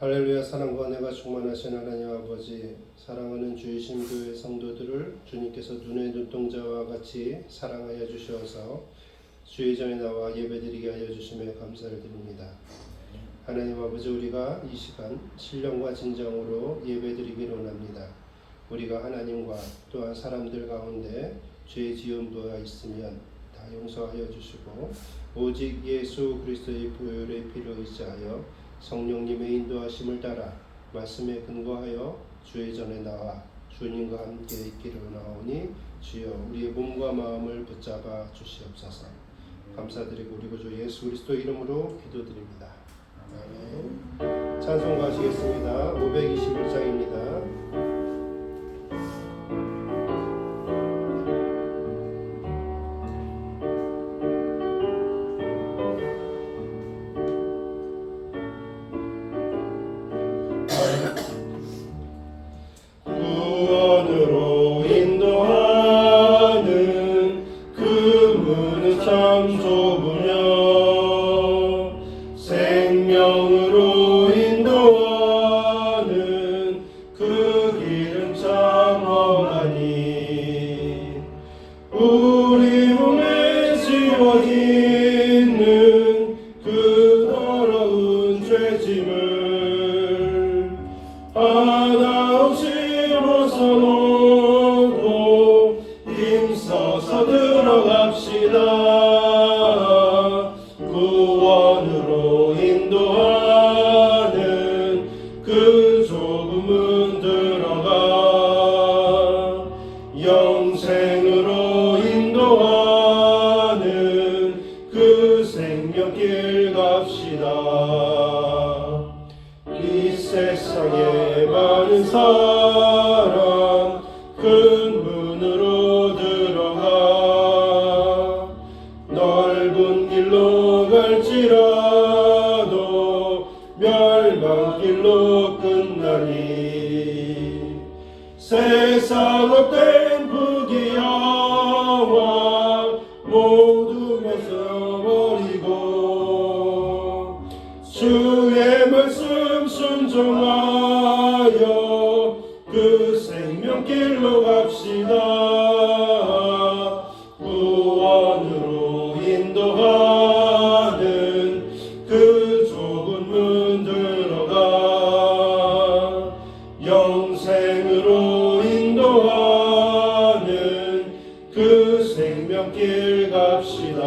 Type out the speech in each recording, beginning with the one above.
할렐루야. 사랑과 은혜가 충만하신 하나님 아버지, 사랑하는 주이신 교회 성도들을 주님께서 눈의 눈동자와 같이 사랑하여 주셔서 주의 전에 나와 예배드리게 하여 주심에 감사를 드립니다. 하나님 아버지, 우리가 이 시간 신령과 진정으로 예배드리기를 원합니다. 우리가 하나님과 또한 사람들 가운데 죄 지은 바가 있으면 다 용서하여 주시고, 오직 예수 그리스도의 보혈의 피를 의지하여 성령님의 인도하심을 따라 말씀에 근거하여 주의 전에 나와 주님과 함께 있기를 원하오니, 주여 우리의 몸과 마음을 붙잡아 주시옵소서. 감사드리고 우리 구주 예수 그리스도 이름으로 기도드립니다. 아멘. 찬송 가시겠습니다. 521장입니다. 구원으로 인도하는 그 문은 참 좁으며, 생명으로 인도하는 그 길은 참 험하니, 우리 몸에 지워있는 그 더러운 죄짐을 하나 없이 벗어놓고 힘써서 들어갑시다. 구원으로 인도하는 그 좁은 문 들어가 영생으로 인도하는 그 생명길 갑시다. 이 세상에 많은 사람 큰 문으로 들어가 넓은 길로 갈지라도 멸망길로 끝나니, 세상 헛된 부귀영화 모두 벗어버리고 주의 말씀 순종하여 그 생명길로 갑시다. 구원으로 인도하는 그 좁은 문 들어가 영생으로 인도하는 그 생명길 갑시다.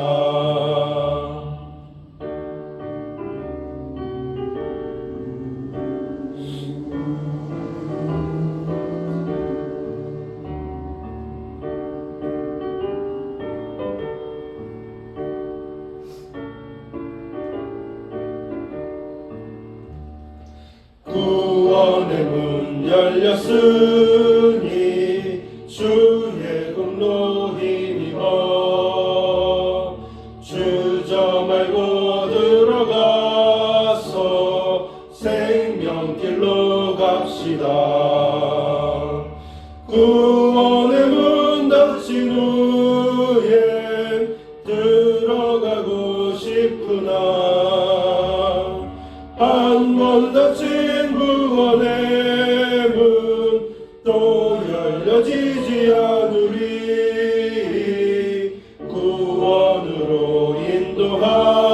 구원의 문 열렸으니 주의 공로 힘입어 주저 말고 들어가서 생명길로 갑시다. 구원의 문 닫힌 후에 들어가고 싶으나 한 번 닫힌 구원의 문 또 열려지지 않으리. 구원으로 인도하는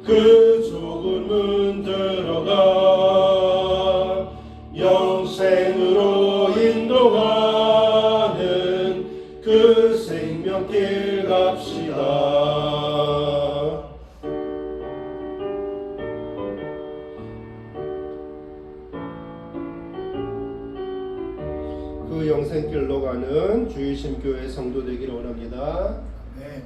그 좁은 문 들어가 영생으로 인도하는 그 생명길 갑시다. 그 영생길로 가는 주이신 교회 성도 되기를 원합니다. 네.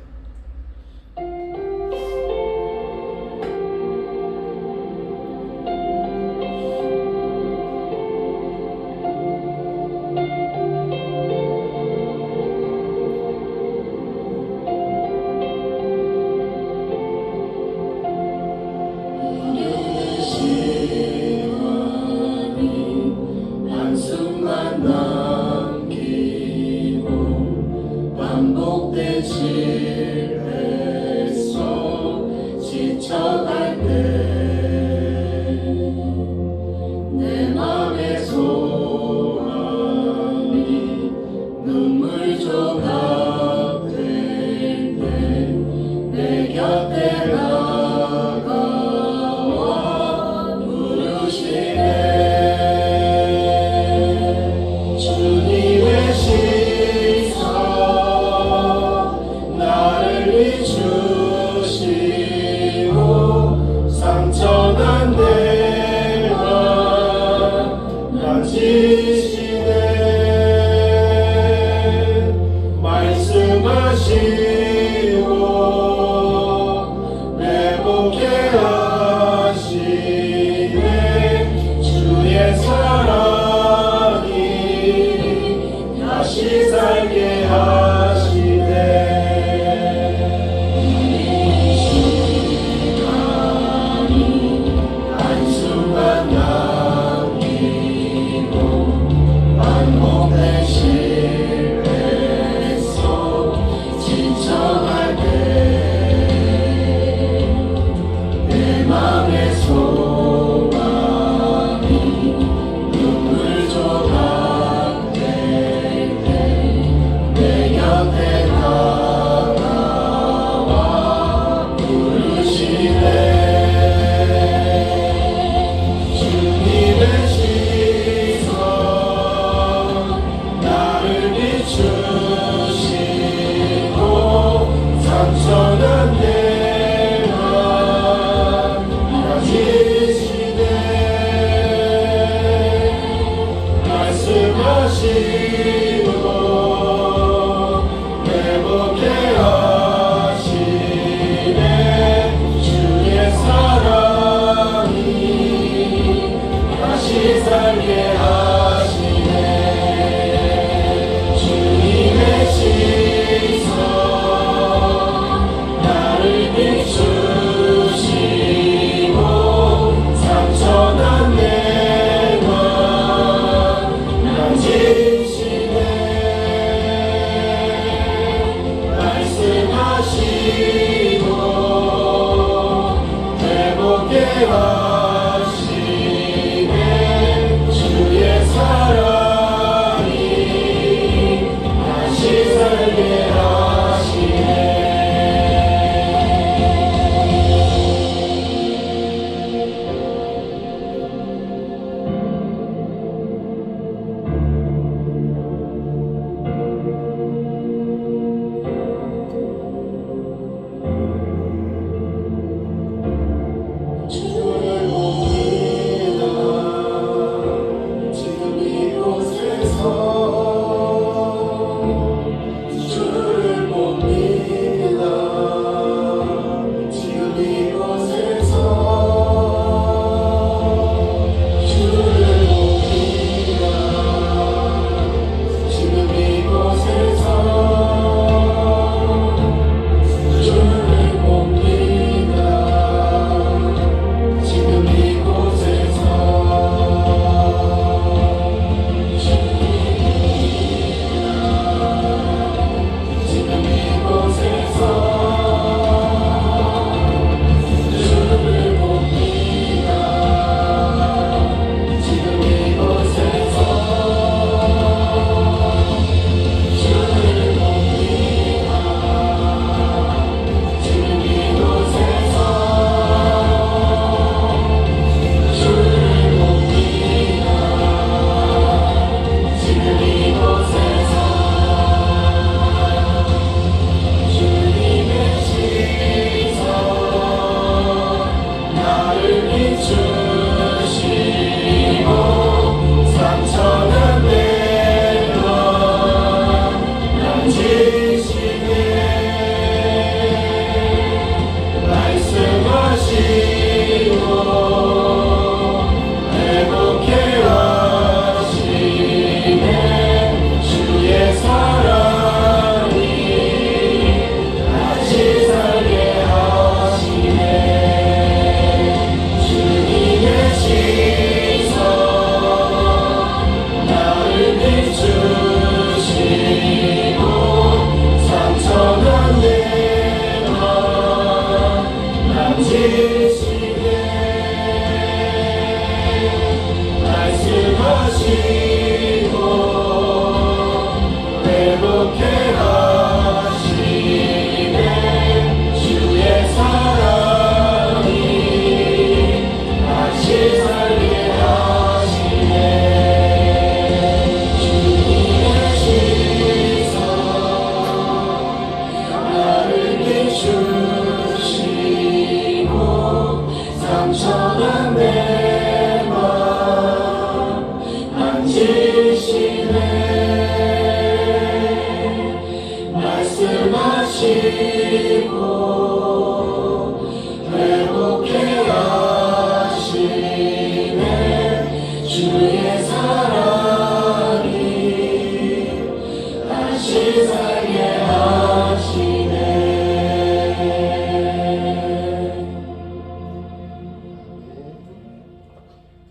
반복되지 지쳐갈 때 되시소 나를 비추시고 상처난 내와 만지시네 말씀하시고 회복해 하시네 주의 사랑이 다시 살게 하시네 한순간 남기고 반복된 실패 속 지쳐갈 때 내 맘의 소망이 눈물 조각 될때 내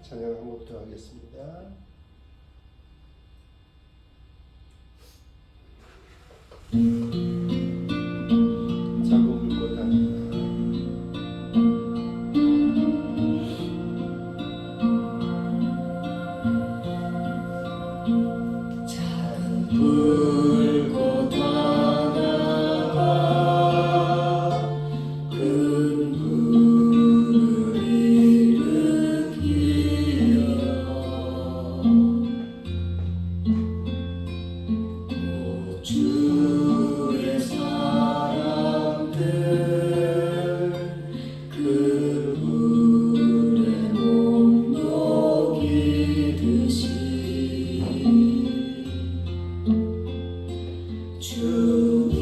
찬양 한 곡 더 하겠습니다. 작은 불꽃 하나. 불꽃 하나가 큰 불을 일으키며 주의 사람들 그 불에 몸 녹이듯이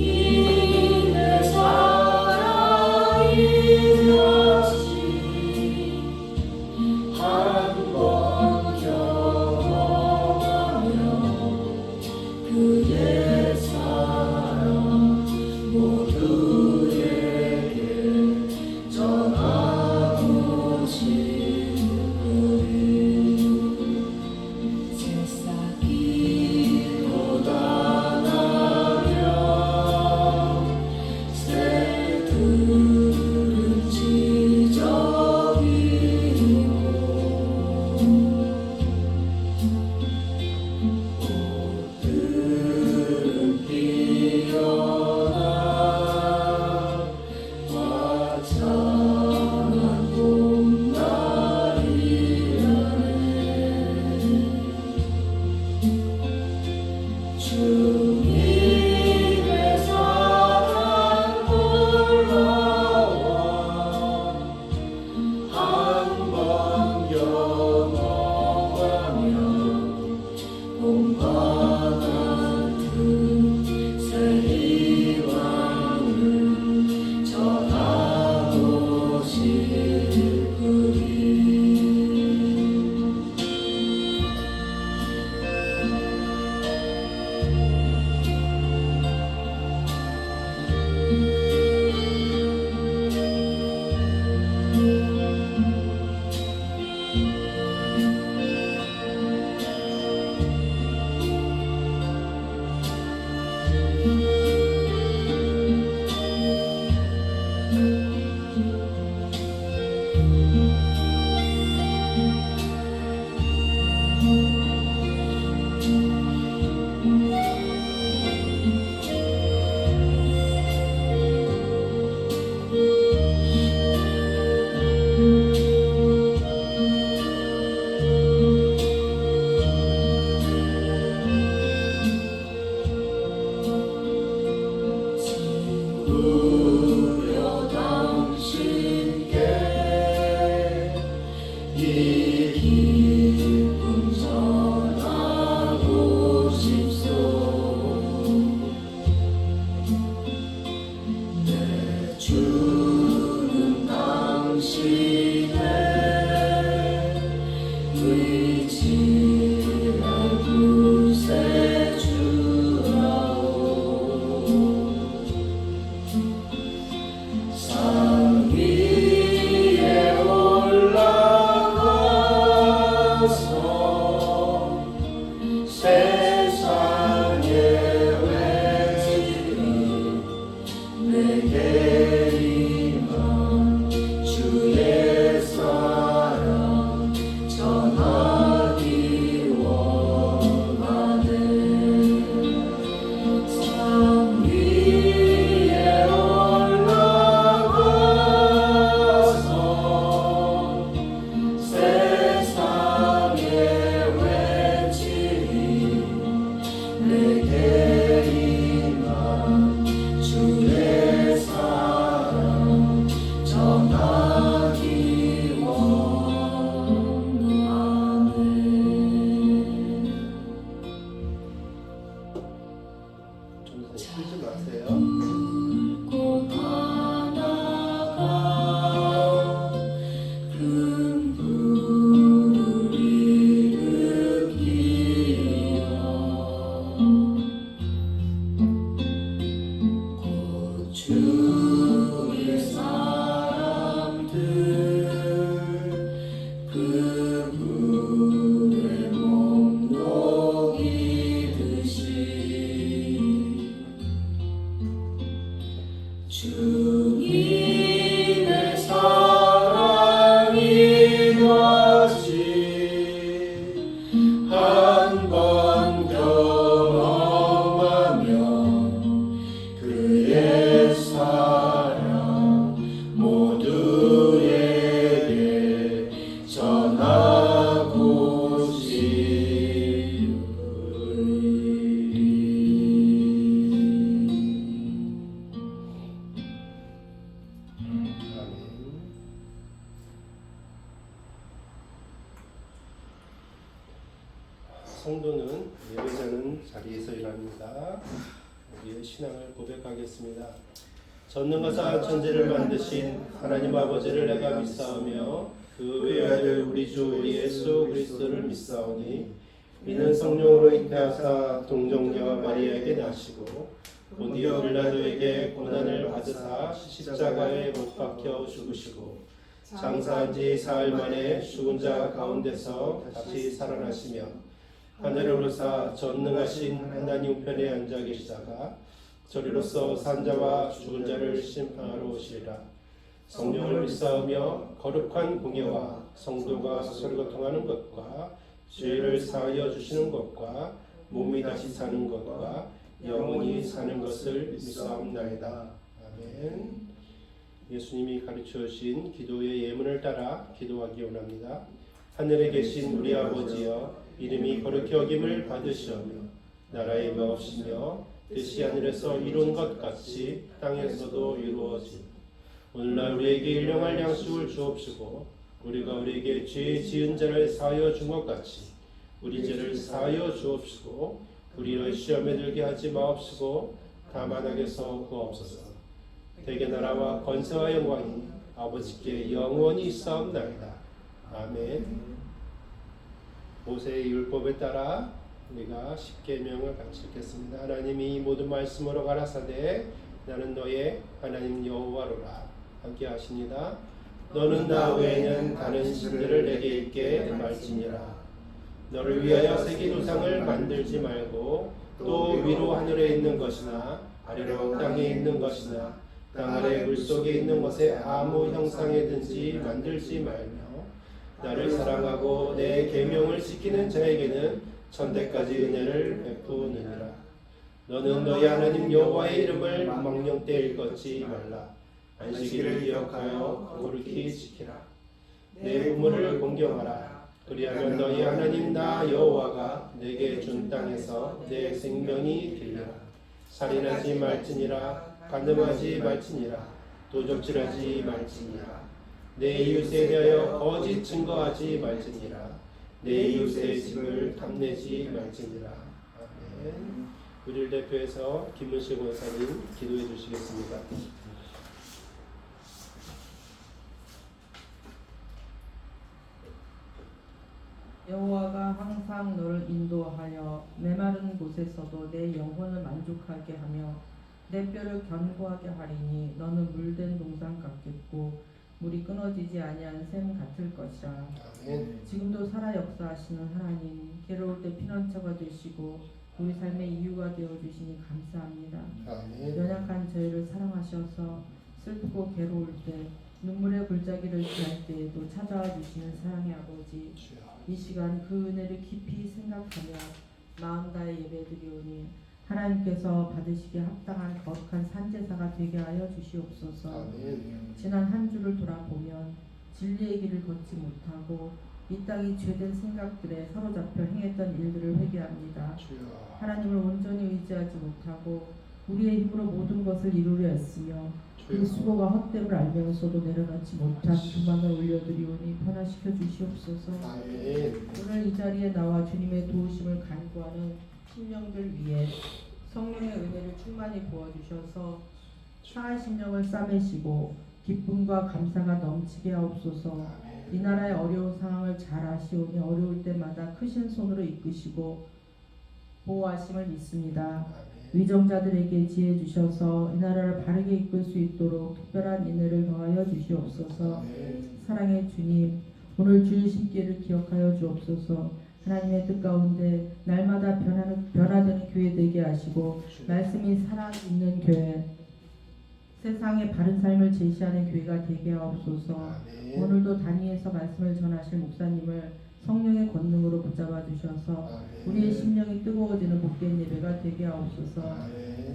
주님의 사랑이 다시 한번 경험하며 그의 사랑 모두에게 전하고 싶으리 새싹이 돋아나며 새들은 지저귀고 꽃들은 피어나 화창한 봄날이라네 주님의 사랑 불러와 한번 경험하며 봄과 같은 새 희망을 전하고 싶으리 친구여 당신께 이 기쁨 전하고 싶소 내 주는 당신의 의지를 구세주라오 산 위에 올라가서 세상의 외치리 내게 임한 주의 사랑 전하기 원하네 산 위에 올라가서 세상에 외치리 내게 임한 주의 사랑 전하기 원하네 좀 쉬지 마세요. 불꽃 하나가 큰 불을 일으키며 자리에서 일합니다. 우리의 신앙을 고백하겠습니다. 전능하사 천지를 만드신 하나님 아버지를 내가 믿사오며 그 외아들 우리 주 예수 그리스도를 믿사오니 이는 성령으로 잉태하사 동정녀 마리아에게 나시고 본디오 빌라도에게 고난을 받으사 십자가에 못 박혀 죽으시고 장사한 지 사흘 만에 죽은 자 가운데서 다시 살아나시며 하늘을 오르사 전능하신 하나님 우편에 앉아 계시다가 저리로서 산자와 죽은 자를 심판하러 오시리라. 성령을 믿사오며 거룩한 공예와 성도가 서로 교통하는 것과 죄를 사하여 주시는 것과 몸이 다시 사는 것과 영원히 사는 것을 믿사옵나이다. 아멘. 예수님이 가르쳐 주신 기도의 예문을 따라 기도하기 원합니다. 하늘에 계신 우리 아버지여, 이름이 거룩히 여김을 받으시오며 나라의 마옵시며 뜻이 하늘에서 이룬 것 같이 땅에서도 이루어지고 오늘날 우리에게 일용할 양식을 주옵시고 우리가 우리에게 죄 지은 자를 사하여 준 것 같이 우리 죄를 사하여 주옵시고 우리를 시험에 들게 하지 마옵시고 다만 악에서 구하옵소서. 대개 나라와 권세와 영광이 아버지께 영원히 있사옵나이다. 아멘. 모세의 율법에 따라 우리가 십계명을 같이 읽겠습니다. 하나님이 이 모든 말씀으로 가라사대 나는 너의 하나님 여호와로라 함께 하십니다. 너는 나 외에는 다른 신들을 내게 있게 말지니라. 너를 위하여 새긴 우상을 만들지 말고 또 위로 하늘에 있는 것이나 아래로 땅에 있는 것이나 땅 아래 물속에 있는 것에 아무 형상이든지 만들지 말며 나를 사랑하고 내 계명을 지키는 자에게는 천대까지 은혜를 베푸느니라. 너는 너희 하나님 여호와의 이름을 망령 때 읽었지 말라. 안식일을 기억하여 거룩히 지키라. 내 부모를 공경하라. 그리하면 너희 하나님 나 여호와가 내게 준 땅에서 내 생명이 길리라. 살인하지 말지니라. 간음하지 말지니라. 도적질하지 말지니라. 내 이웃에 대하여 거짓 증거하지 말지니라. 내 이웃의 집을 탐내지 말지니라. 아멘. 우리를 대표해서 김문식 원사님 기도해 주시겠습니다. 여호와가 항상 너를 인도하여 메마른 곳에서도 내 영혼을 만족하게 하며 내 뼈를 견고하게 하리니 너는 물된 동산 같겠고 물이 끊어지지 아니한 샘 같을 것이라. 아멘. 지금도 살아 역사하시는 하나님, 괴로울 때 피난처가 되시고 우리 삶의 이유가 되어주시니 감사합니다. 아멘. 연약한 저희를 사랑하셔서 슬프고 괴로울 때 눈물의 골짜기를 지날 때에도 찾아와 주시는 사랑의 아버지, 이 시간 그 은혜를 깊이 생각하며 마음 다해 예배드리오니 하나님께서 받으시기에 합당한 거룩한 산제사가 되게 하여 주시옵소서. 아멘. 지난 한 주를 돌아보면 진리의 길을 걷지 못하고 이 땅이 죄된 생각들에 사로잡혀 행했던 일들을 회개합니다. 주여. 하나님을 온전히 의지하지 못하고 우리의 힘으로 모든 것을 이루려 했으며 그 수고가 헛됨을 알면서도 내려놓지 못한 두만을 올려드리오니 변화시켜 주시옵소서. 아멘. 오늘 이 자리에 나와 주님의 도우심을 간구하는 심령들 위해 성령의 은혜를 충만히 부어주셔서 상한 심령을 싸매시고 기쁨과 감사가 넘치게 하옵소서. 이 나라의 어려운 상황을 잘 아시오니 어려울 때마다 크신 손으로 이끄시고 보호하심을 믿습니다. 위정자들에게 지혜 주셔서 이 나라를 바르게 이끌 수 있도록 특별한 인애를 더하여 주시옵소서. 사랑의 주님, 오늘 주일 심기를 기억하여 주옵소서. 하나님의 뜻 가운데 날마다 변화되는 교회 되게 하시고 말씀이 살아있는 교회, 세상의 바른 삶을 제시하는 교회가 되게 하옵소서. 오늘도 단위에서 말씀을 전하실 목사님을 성령의 권능으로 붙잡아 주셔서 우리의 심령이 뜨거워지는 복된 예배가 되게 하옵소서.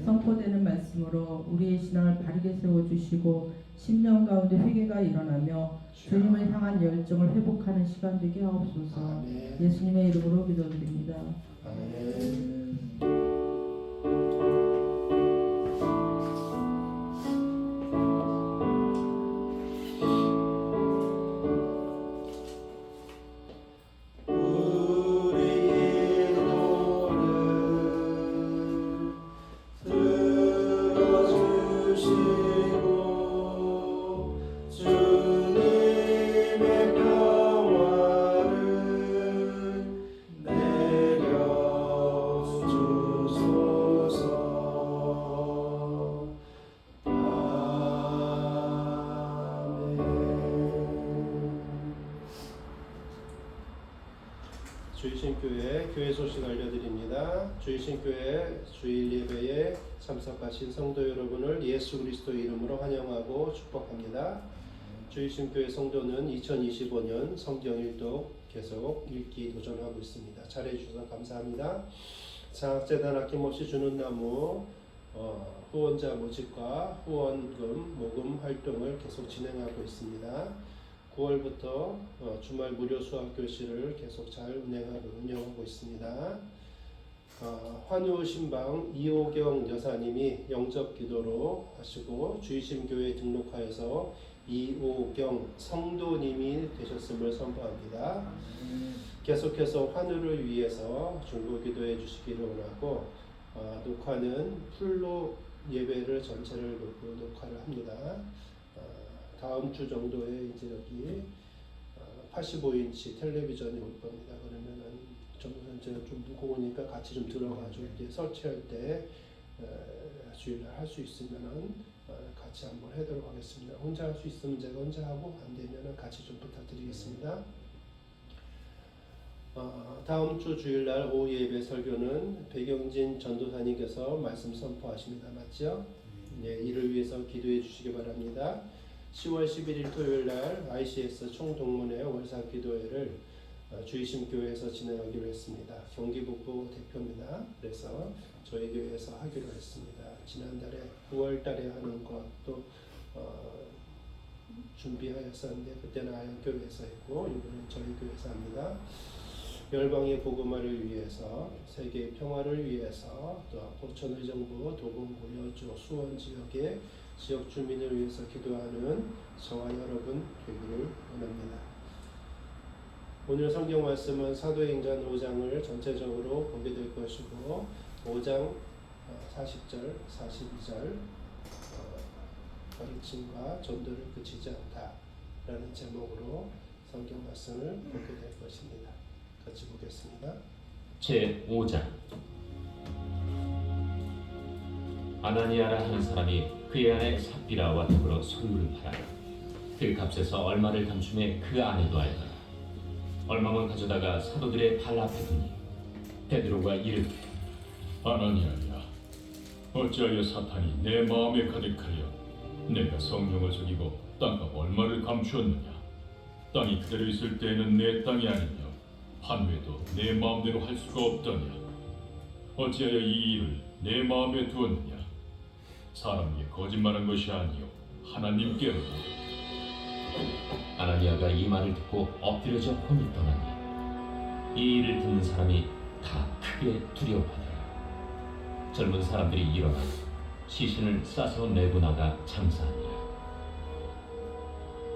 선포되는 말씀으로 우리의 신앙을 바르게 세워주시고 심령 가운데 회개가 일어나며 주님을 향한 열정을 회복하는 시간 되게 하옵소서. 예수님의 이름으로 기도드립니다. 아멘. 우리 노를 주일신교회 교회 소식 알려드립니다. 주일신교회 주일 예배에 참석하신 성도 여러분을 예수 그리스도 이름으로 환영하고 축복합니다. 주일신교회 성도는 2025년 성경 일독 계속 읽기 도전하고 있습니다. 잘해주셔서 감사합니다. 장학재단 아낌없이 주는 나무 후원자 모집과 후원금 모금 활동을 계속 진행하고 있습니다. 9월부터 주말 무료 수학 교실을 계속 잘 운영하고 있습니다. 환우 신방 이호경 여사님이 영접 기도로 하시고 주의심교회 등록하여서 이호경 성도님이 되셨음을 선포합니다. 계속해서 환우를 위해서 중보 기도해 주시기를 원하고 녹화는 풀로 예배를 전체를 놓고 녹화를 합니다. 다음 주 정도에 이제 여기 85인치 텔레비전이 올 겁니다. 그러면은 좀 무거우니까 같이 좀 들어가지고 이제 설치할 때 주일날 할 수 있으면은 같이 한번 해도록 하겠습니다. 혼자 할 수 있으면 제가 혼자 하고 안 되면은 같이 좀 부탁드리겠습니다. 다음 주 주일날 오후 예배 설교는 백영진 전도사님께서 말씀 선포하십니다. 맞죠? 네, 이를 위해서 기도해 주시기 바랍니다. 10월 11일 토요일날 ICS 총동문회 월사 기도회를 주의심교회에서 진행하기로 했습니다. 경기북부 대표입니다. 그래서 저희 교회에서 하기로 했습니다. 지난달에 9월달에 하는 것도 준비하였었는데 그때는 아현교회에서 했고 이번엔 저희 교회에서 합니다. 열방의 복음화를 위해서 세계의 평화를 위해서 또 포천의정부, 도봉구, 여주, 수원 지역의 지역 주민을 위해서 기도하는 저와 여러분 되기를 원합니다. 오늘 성경 말씀은 사도행전 5장을 전체적으로 보게 될 것이고 5장 40절, 42절 가르침과 전도를 그치지 않다라는 제목으로 성경 말씀을 보게 될 것입니다. 같이 보겠습니다. 제5장 아나니아라 하는 사람이 그의 아내 삽비라와 더불어 소유를 팔아 그 값에서 얼마를 감춤해 그 아내도 알더라. 얼마만 가져다가 사도들의 발 앞에 두니 베드로가 이르되 아나니아야, 어찌하여 사탄이 내 마음에 가득하여 내가 성령을 속이고 땅값 얼마를 감추었느냐? 땅이 그대로 있을 때에는 내 땅이 아니며 판매도 내 마음대로 할 수가 없더냐? 어찌하여 이 일을 내 마음에 두었느냐? 사람에게 거짓말한 것이 아니요 하나님께로다. 아나니아가 이 말을 듣고 엎드려져 혼이 떠나니 이 일을 듣는 사람이 다 크게 두려워하더라. 젊은 사람들이 일어나 시신을 싸서 내고 나가 장사하니라.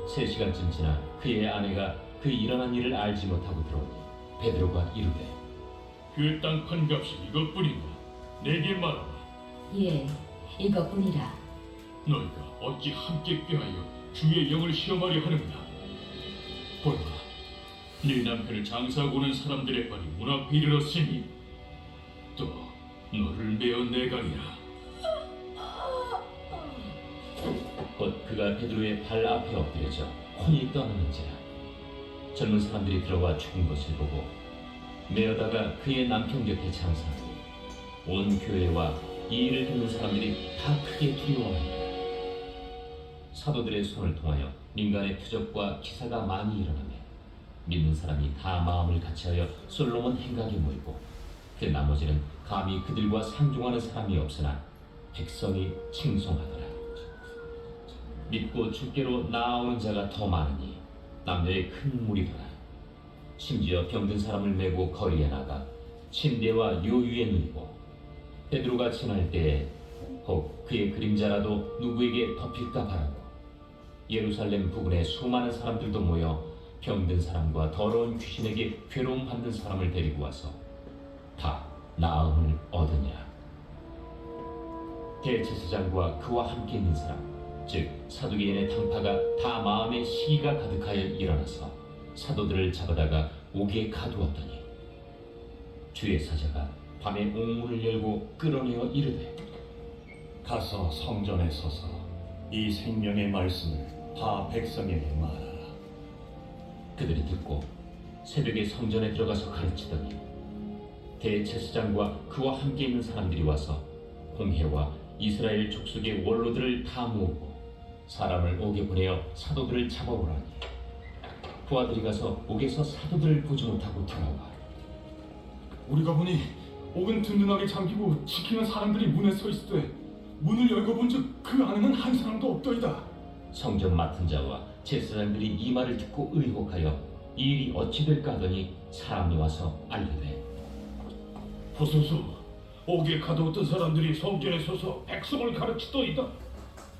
3시간쯤 지나 그의 아내가 그 일어난 일을 알지 못하고 들어오니 베드로가 이르되 그 땅 판값이 이것뿐이냐? 내게 말하라. 예, 이것뿐이라. 너희가 어찌 함께 꾀하여 주의 영을 시험하려 하느냐? 보라, 네 남편을 장사하고 오는 사람들의 발이 문 앞에 이르렀으니 또 너를 메어 내가리라. 곧 그가 베드로의 발 앞에 엎드려져 혼이 떠나는지라. 젊은 사람들이 들어와 죽은 것을 보고 메어다가 그의 남편 곁에 장사하니 온 교회와 이 일을 듣는 사람들이 다 크게 두려워하니라. 사도들의 손을 통하여 민간의 표적과 기사가 많이 일어나며 믿는 사람이 다 마음을 같이하여 솔로몬 행각에 모이고 그 나머지는 감히 그들과 상종하는 사람이 없으나 백성이 칭송하더라. 믿고 주께로 나아오는 자가 더 많으니 남녀의 큰 무리더라. 심지어 병든 사람을 메고 거리에 나가 침대와 요유에 누이고 베드로가 지날 때에 혹 그의 그림자라도 누구에게 덮일까 바라고 예루살렘 부근에 수많은 사람들도 모여 병든 사람과 더러운 귀신에게 괴로움 받는 사람을 데리고 와서 다 나음을 얻으니라. 대제사장과 그와 함께 있는 사람 즉 사두개인의 당파가 다 마음에 시기가 가득하여 일어나서 사도들을 잡아다가 옥에 가두었더니 주의 사자가 밤에 옥문을 열고 끌어내어 이르되 가서 성전에 서서 이 생명의 말씀을 다 백성에게 말하라. 그들이 듣고 새벽에 성전에 들어가서 가르치더니 대제사장과 그와 함께 있는 사람들이 와서 공회와 이스라엘 족속의 원로들을 다 모으고 사람을 옥에 보내어 사도들을 잡아오라니 부하들이 가서 옥에서 사도들을 보지 못하고 돌아와 우리가 보니 옥은 든든하게 잠기고 지키는 사람들이 문에 서 있으되 문을 열고 본즉 그 안에는 한 사람도 없더이다. 성전 맡은 자와 제사장들이 이 말을 듣고 의혹하여 이 일이 어찌 될까 하더니 사람이 와서 알리되 보소서, 옥에 가두었던 사람들이 성전에 서서 백성을 가르치더이다.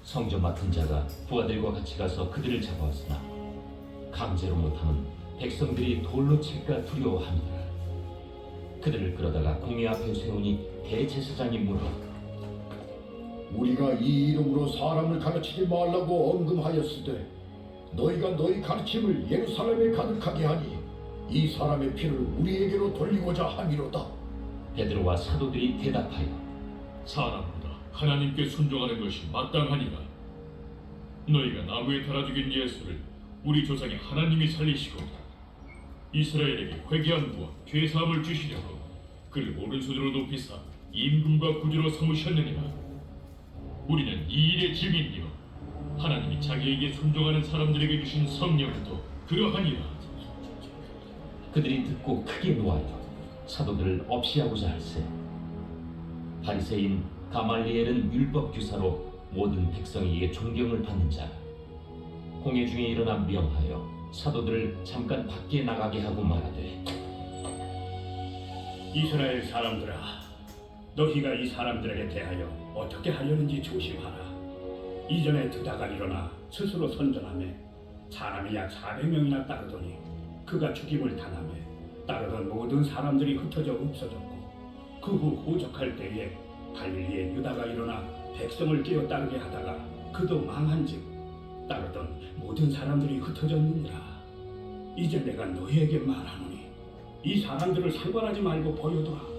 성전 맡은 자가 부하들과 같이 가서 그들을 잡아왔으나 강제로 못하면 백성들이 돌로 칠까 두려워함이더라. 그들을 끌어다가 공회 앞에 세우니 대제사장이 물어 우리가 이 이름으로 사람을 가르치지 말라고 언금하였으되 너희가 너희 가르침을 예루살렘에 가득하게 하니 이 사람의 피를 우리에게로 돌리고자 함이로다. 베드로와 사도들이 대답하여 사람보다 하나님께 순종하는 것이 마땅하니라. 너희가 나무에 달아 죽인 예수를 우리 조상의 하나님이 살리시고 이스라엘에게 회개함과 죄사함을 주시려고 그를 오른손으로 높이사 임금과 구주로 삼으셨느니라. 우리는 이 일의 증인이요 하나님이 자기에게 순종하는 사람들에게 주신 성령도 그러하니라. 그들이 듣고 크게 노하여 사도들을 없이 하고자 할세 바리새인 가말리엘은 율법 교사로 모든 백성에게 존경을 받는 자 공회 중에 일어나 명하여 사도들을 잠깐 밖에 나가게 하고 말하되 이스라엘 사람들아, 너희가 이 사람들에게 대하여 어떻게 하려는지 조심하라. 이전에 드다가 일어나 스스로 선전하며 사람이 약 400명이나 따르더니 그가 죽임을 당하며 따르던 모든 사람들이 흩어져 없어졌고 그 후 호적할 때에 갈릴리에 유다가 일어나 백성을 끼어 따르게 하다가 그도 망한즉 따르던 모든 사람들이 흩어졌느니라. 이제 내가 너희에게 말하노니 이 사람들을 상관하지 말고 버려두라.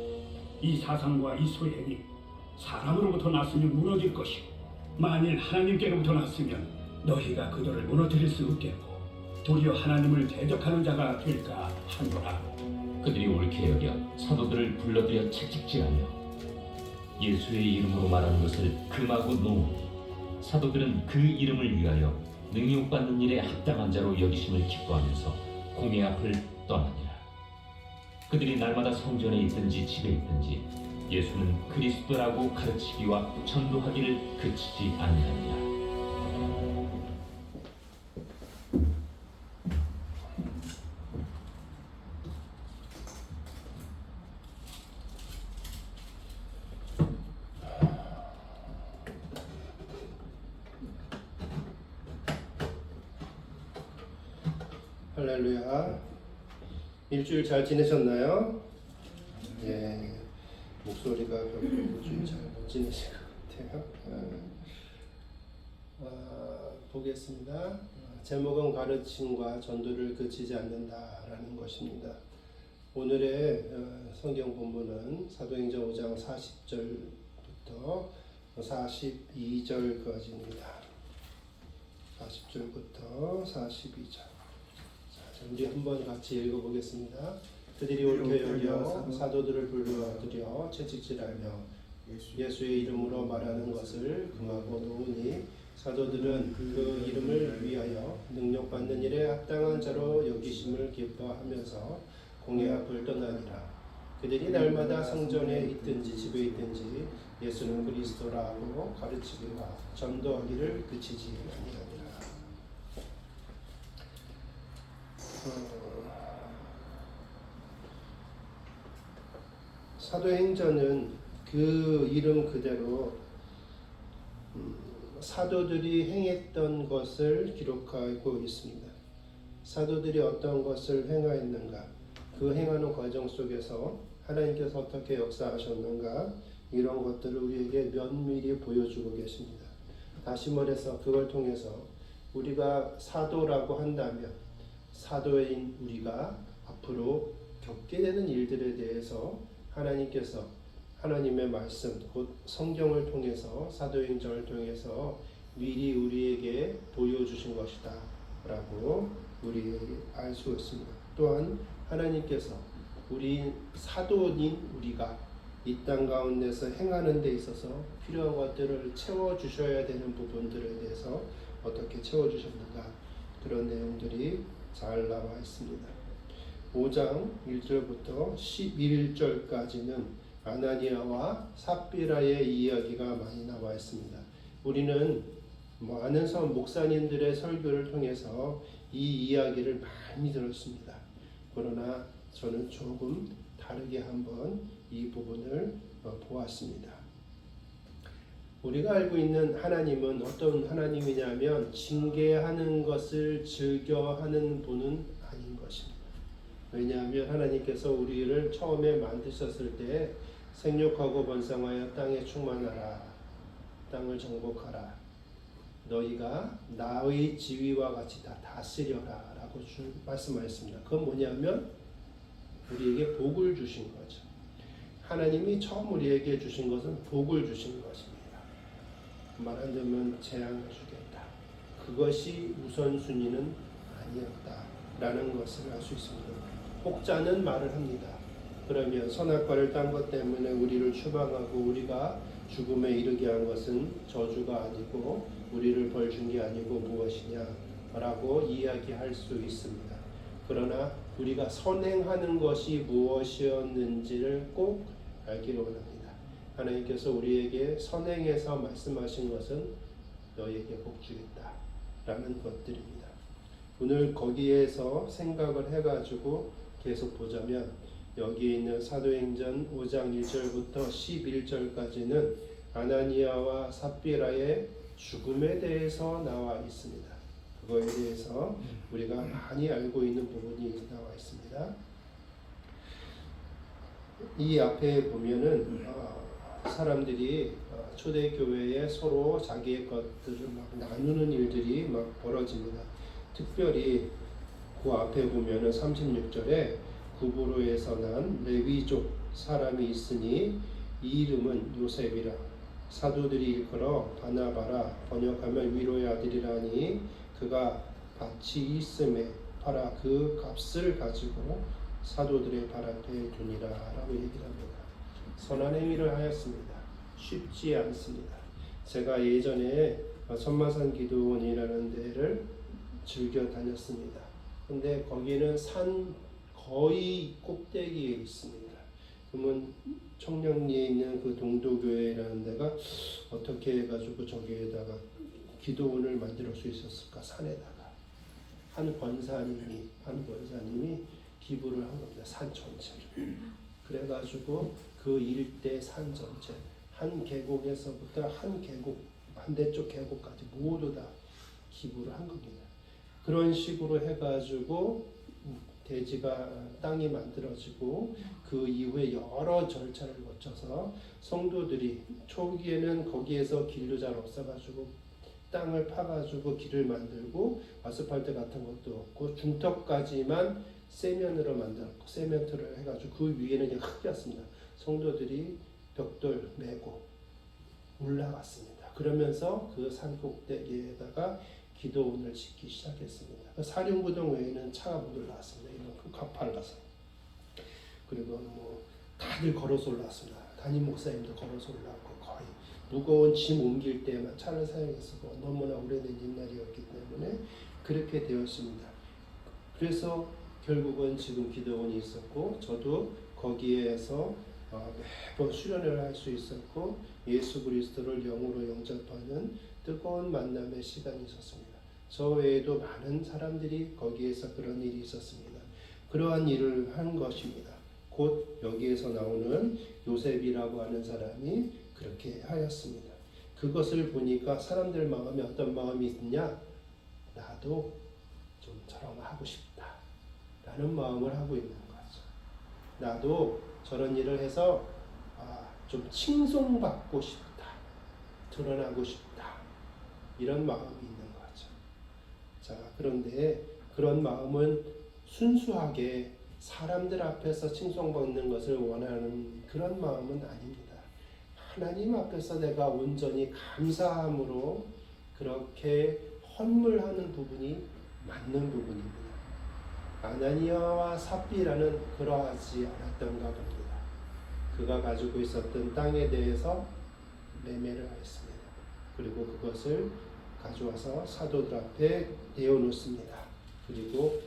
이 사상과 이 소행이 사람으로부터 났으면 무너질 것이고 만일 하나님께로부터 났으면 너희가 그들을 무너뜨릴 수 없겠고 도리어 하나님을 대적하는 자가 될까 하노라. 그들이 옳게 여겨 사도들을 불러들여 채찍질하며 예수의 이름으로 말하는 것을 금하고 놓으니 사도들은 그 이름을 위하여 능욕받는 일에 합당한 자로 여기심을 기뻐하면서 공회 앞을 떠나니라. 그들이 날마다 성전에 있든지 집에 있든지 예수는 그리스도라고 가르치기와 전도하기를 그치지 아니하니라. 할렐루야. 일주일 잘 지내셨나요? 예, 목소리가 별로 일주일 잘 못 지내신 것 같아요. 보겠습니다. 제목은 가르침과 전도를 그치지 않는다라는 것입니다. 오늘의 성경 본문은 사도행전 5장 40절부터 42절까지입니다. 40절부터 42절. 우리 한번 같이 읽어보겠습니다. 그들이 옳게 여겨 사도들을 불러들여 채찍질하며 예수의 이름으로 말하는 것을 금하고 놓으니 사도들은 그 이름을 위하여 능력받는 일에 합당한 자로 여기심을 기뻐하면서 공회 앞을 떠나니라. 그들이 날마다 성전에 있든지 집에 있든지 예수는 그리스도라고 가르치기와 전도하기를 그치지 아니하니라. 사도행전은 그 이름 그대로 사도들이 행했던 것을 기록하고 있습니다. 사도들이 어떤 것을 행하였는가, 그 행하는 과정 속에서 하나님께서 어떻게 역사하셨는가, 이런 것들을 우리에게 면밀히 보여주고 계십니다. 다시 말해서 그걸 통해서 우리가 사도라고 한다면 사도인 우리가 앞으로 겪게 되는 일들에 대해서 하나님께서 하나님의 말씀, 곧 성경을 통해서 사도행전을 통해서 미리 우리에게 보여주신 것이다 라고 우리 알 수 있습니다. 또한 하나님께서 우리 사도인 우리가 이 땅 가운데서 행하는 데 있어서 필요한 것들을 채워주셔야 되는 부분들에 대해서 어떻게 채워주셨는가, 그런 내용들이 잘 나와 있습니다. 5장 1절부터 11절까지는 아나니아와 삽비라의 이야기가 많이 나와 있습니다. 우리는 많은 목사님들의 설교를 통해서 이 이야기를 많이 들었습니다. 그러나 저는 조금 다르게 한번 이 부분을 보았습니다. 우리가 알고 있는 하나님은 어떤 하나님이냐면 징계하는 것을 즐겨하는 분은 아닌 것입니다. 왜냐하면 하나님께서 우리를 처음에 만드셨을 때 생육하고 번성하여 땅에 충만하라, 땅을 정복하라, 너희가 나의 지위와 같이 다 다스려라 라고 말씀하셨습니다. 그건 뭐냐면 우리에게 복을 주신 거죠. 하나님이 처음 우리에게 주신 것은 복을 주신 것입니다. 말 안 되면 재앙을 주겠다. 그것이 우선순위는 아니었다 라는 것을 알 수 있습니다. 혹자는 말을 합니다. 그러면 선악과를 딴 것 때문에 우리를 추방하고 우리가 죽음에 이르게 한 것은 저주가 아니고 우리를 벌 준 게 아니고 무엇이냐 라고 이야기할 수 있습니다. 그러나 우리가 선행하는 것이 무엇이었는지를 꼭 알기를 원합니다. 하나님께서 우리에게 선행해서 말씀하신 것은 너에게 복 주겠다 라는 것들입니다. 오늘 거기에서 생각을 해가지고 계속 보자면 여기에 있는 사도행전 5장 1절부터 11절까지는 아나니아와 삽비라의 죽음에 대해서 나와 있습니다. 그거에 대해서 우리가 많이 알고 있는 부분이 나와 있습니다. 이 앞에 보면은 사람들이 초대교회에 서로 자기의 것들을 막 나누는 일들이 막 벌어집니다. 특별히 그 앞에 보면은 36절에 구브로에서 난 레위족 사람이 있으니 이 이름은 요셉이라, 사도들이 일컬어 바나바라, 번역하면 위로의 아들이라니, 그가 밭이 있음에 팔아 그 값을 가지고 사도들의 발 앞에 두니라 라고 얘기를 합니다. 선한 행위를 하였습니다. 쉽지 않습니다. 제가 예전에 천마산 기도원이라는 데를 즐겨 다녔습니다. 근데 거기는 산 거의 꼭대기에 있습니다. 그러면 청량리에 있는 그 동도교회라는 데가 어떻게 해가지고 저기에다가 기도원을 만들 수 있었을까? 산에다가 한 권사님이 기부를 한 겁니다. 산 전체를. 그래가지고 그 일대 산 전체 한 계곡에서부터 한 계곡 반대쪽 계곡까지 모두 다 기부를 한 겁니다. 그런 식으로 해가지고 땅이 만들어지고 그 이후에 여러 절차를 거쳐서 성도들이 초기에는 거기에서 길도 잘 없어가지고 땅을 파가지고 길을 만들고 아스팔트 같은 것도 없고 중턱까지만 세면으로 만들었고 세멘트를 해가지고 그 위에는 그냥 흙이었습니다. 성도들이 벽돌 메고 올라갔습니다. 그러면서 그 산꼭대기에다가 기도원을 짓기 시작했습니다. 사륜구동 외에는 차가 못 올라왔습니다. 이만큼 가파르가서. 그리고 다들 걸어서 올라왔습니다. 담임 목사님도 걸어서 올라왔고 거의 무거운 짐 옮길 때만 차를 사용했었고 너무나 오래된 옛날이었기 때문에 그렇게 되었습니다. 그래서 결국은 지금 기도원이 있었고 저도 거기에서 매번 수련을 할 수 있었고 예수 그리스도를 영으로 영접하는 뜨거운 만남의 시간이 있었습니다. 저 외에도 많은 사람들이 거기에서 그런 일이 있었습니다. 그러한 일을 한 것입니다. 곧 여기에서 나오는 요셉이라고 하는 사람이 그렇게 하였습니다. 그것을 보니까 사람들 마음에 어떤 마음이 있냐? 나도 좀 저런 거 하고 싶다 라는 마음을 하고 있는 거죠. 나도 저런 일을 해서 좀 칭송받고 싶다, 드러나고 싶다, 이런 마음이 있는 거죠. 자, 그런데 그런 마음은 순수하게 사람들 앞에서 칭송받는 것을 원하는 그런 마음은 아닙니다. 하나님 앞에서 내가 온전히 감사함으로 그렇게 헌물하는 부분이 맞는 부분입니다. 아나니아와 삽비라는 그러하지 않았던가 봅니다. 그가 가지고 있었던 땅에 대해서 매매를 하였습니다. 그리고 그것을 가져와서 사도들 앞에 내어놓습니다. 그리고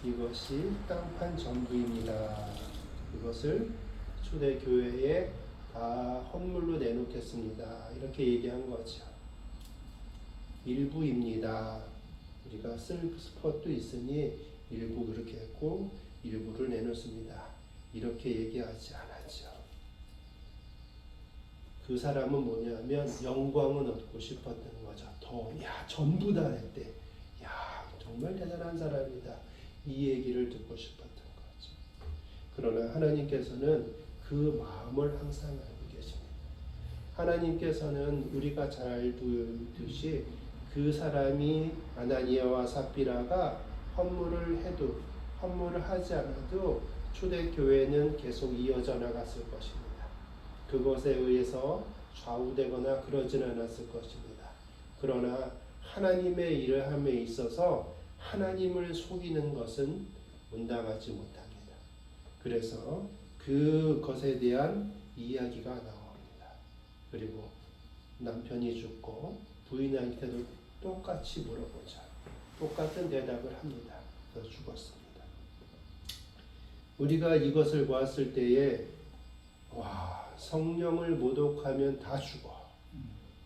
이것이 땅판 전부입니다. 이것을 초대교회에 다 헌물로 내놓겠습니다. 이렇게 얘기한 거죠. 일부입니다. 우리가 쓸 스폿도 있으니 일부 그렇게 했고 일부를 내놓습니다. 이렇게 얘기하지 않았죠. 그 사람은 뭐냐면 영광은 얻고 싶었던 거죠. 전부 다 했대. 야, 정말 대단한 사람이다. 이 얘기를 듣고 싶었던 거죠. 그러나 하나님께서는 그 마음을 항상 알고 계십니다. 하나님께서는 우리가 잘 알듯이 그 사람이 아나니아와 삽비라가 헌물을 하지 않아도 초대교회는 계속 이어져 나갔을 것입니다. 그것에 의해서 좌우되거나 그러진 않았을 것입니다. 그러나 하나님의 일을 함에 있어서 하나님을 속이는 것은 온당하지 못합니다. 그래서 그것에 대한 이야기가 나옵니다. 그리고 남편이 죽고 부인한테도 똑같이 물어보자. 똑같은 대답을 합니다. 그래서 죽었습니다. 우리가 이것을 보았을 때에 성령을 모독하면 다 죽어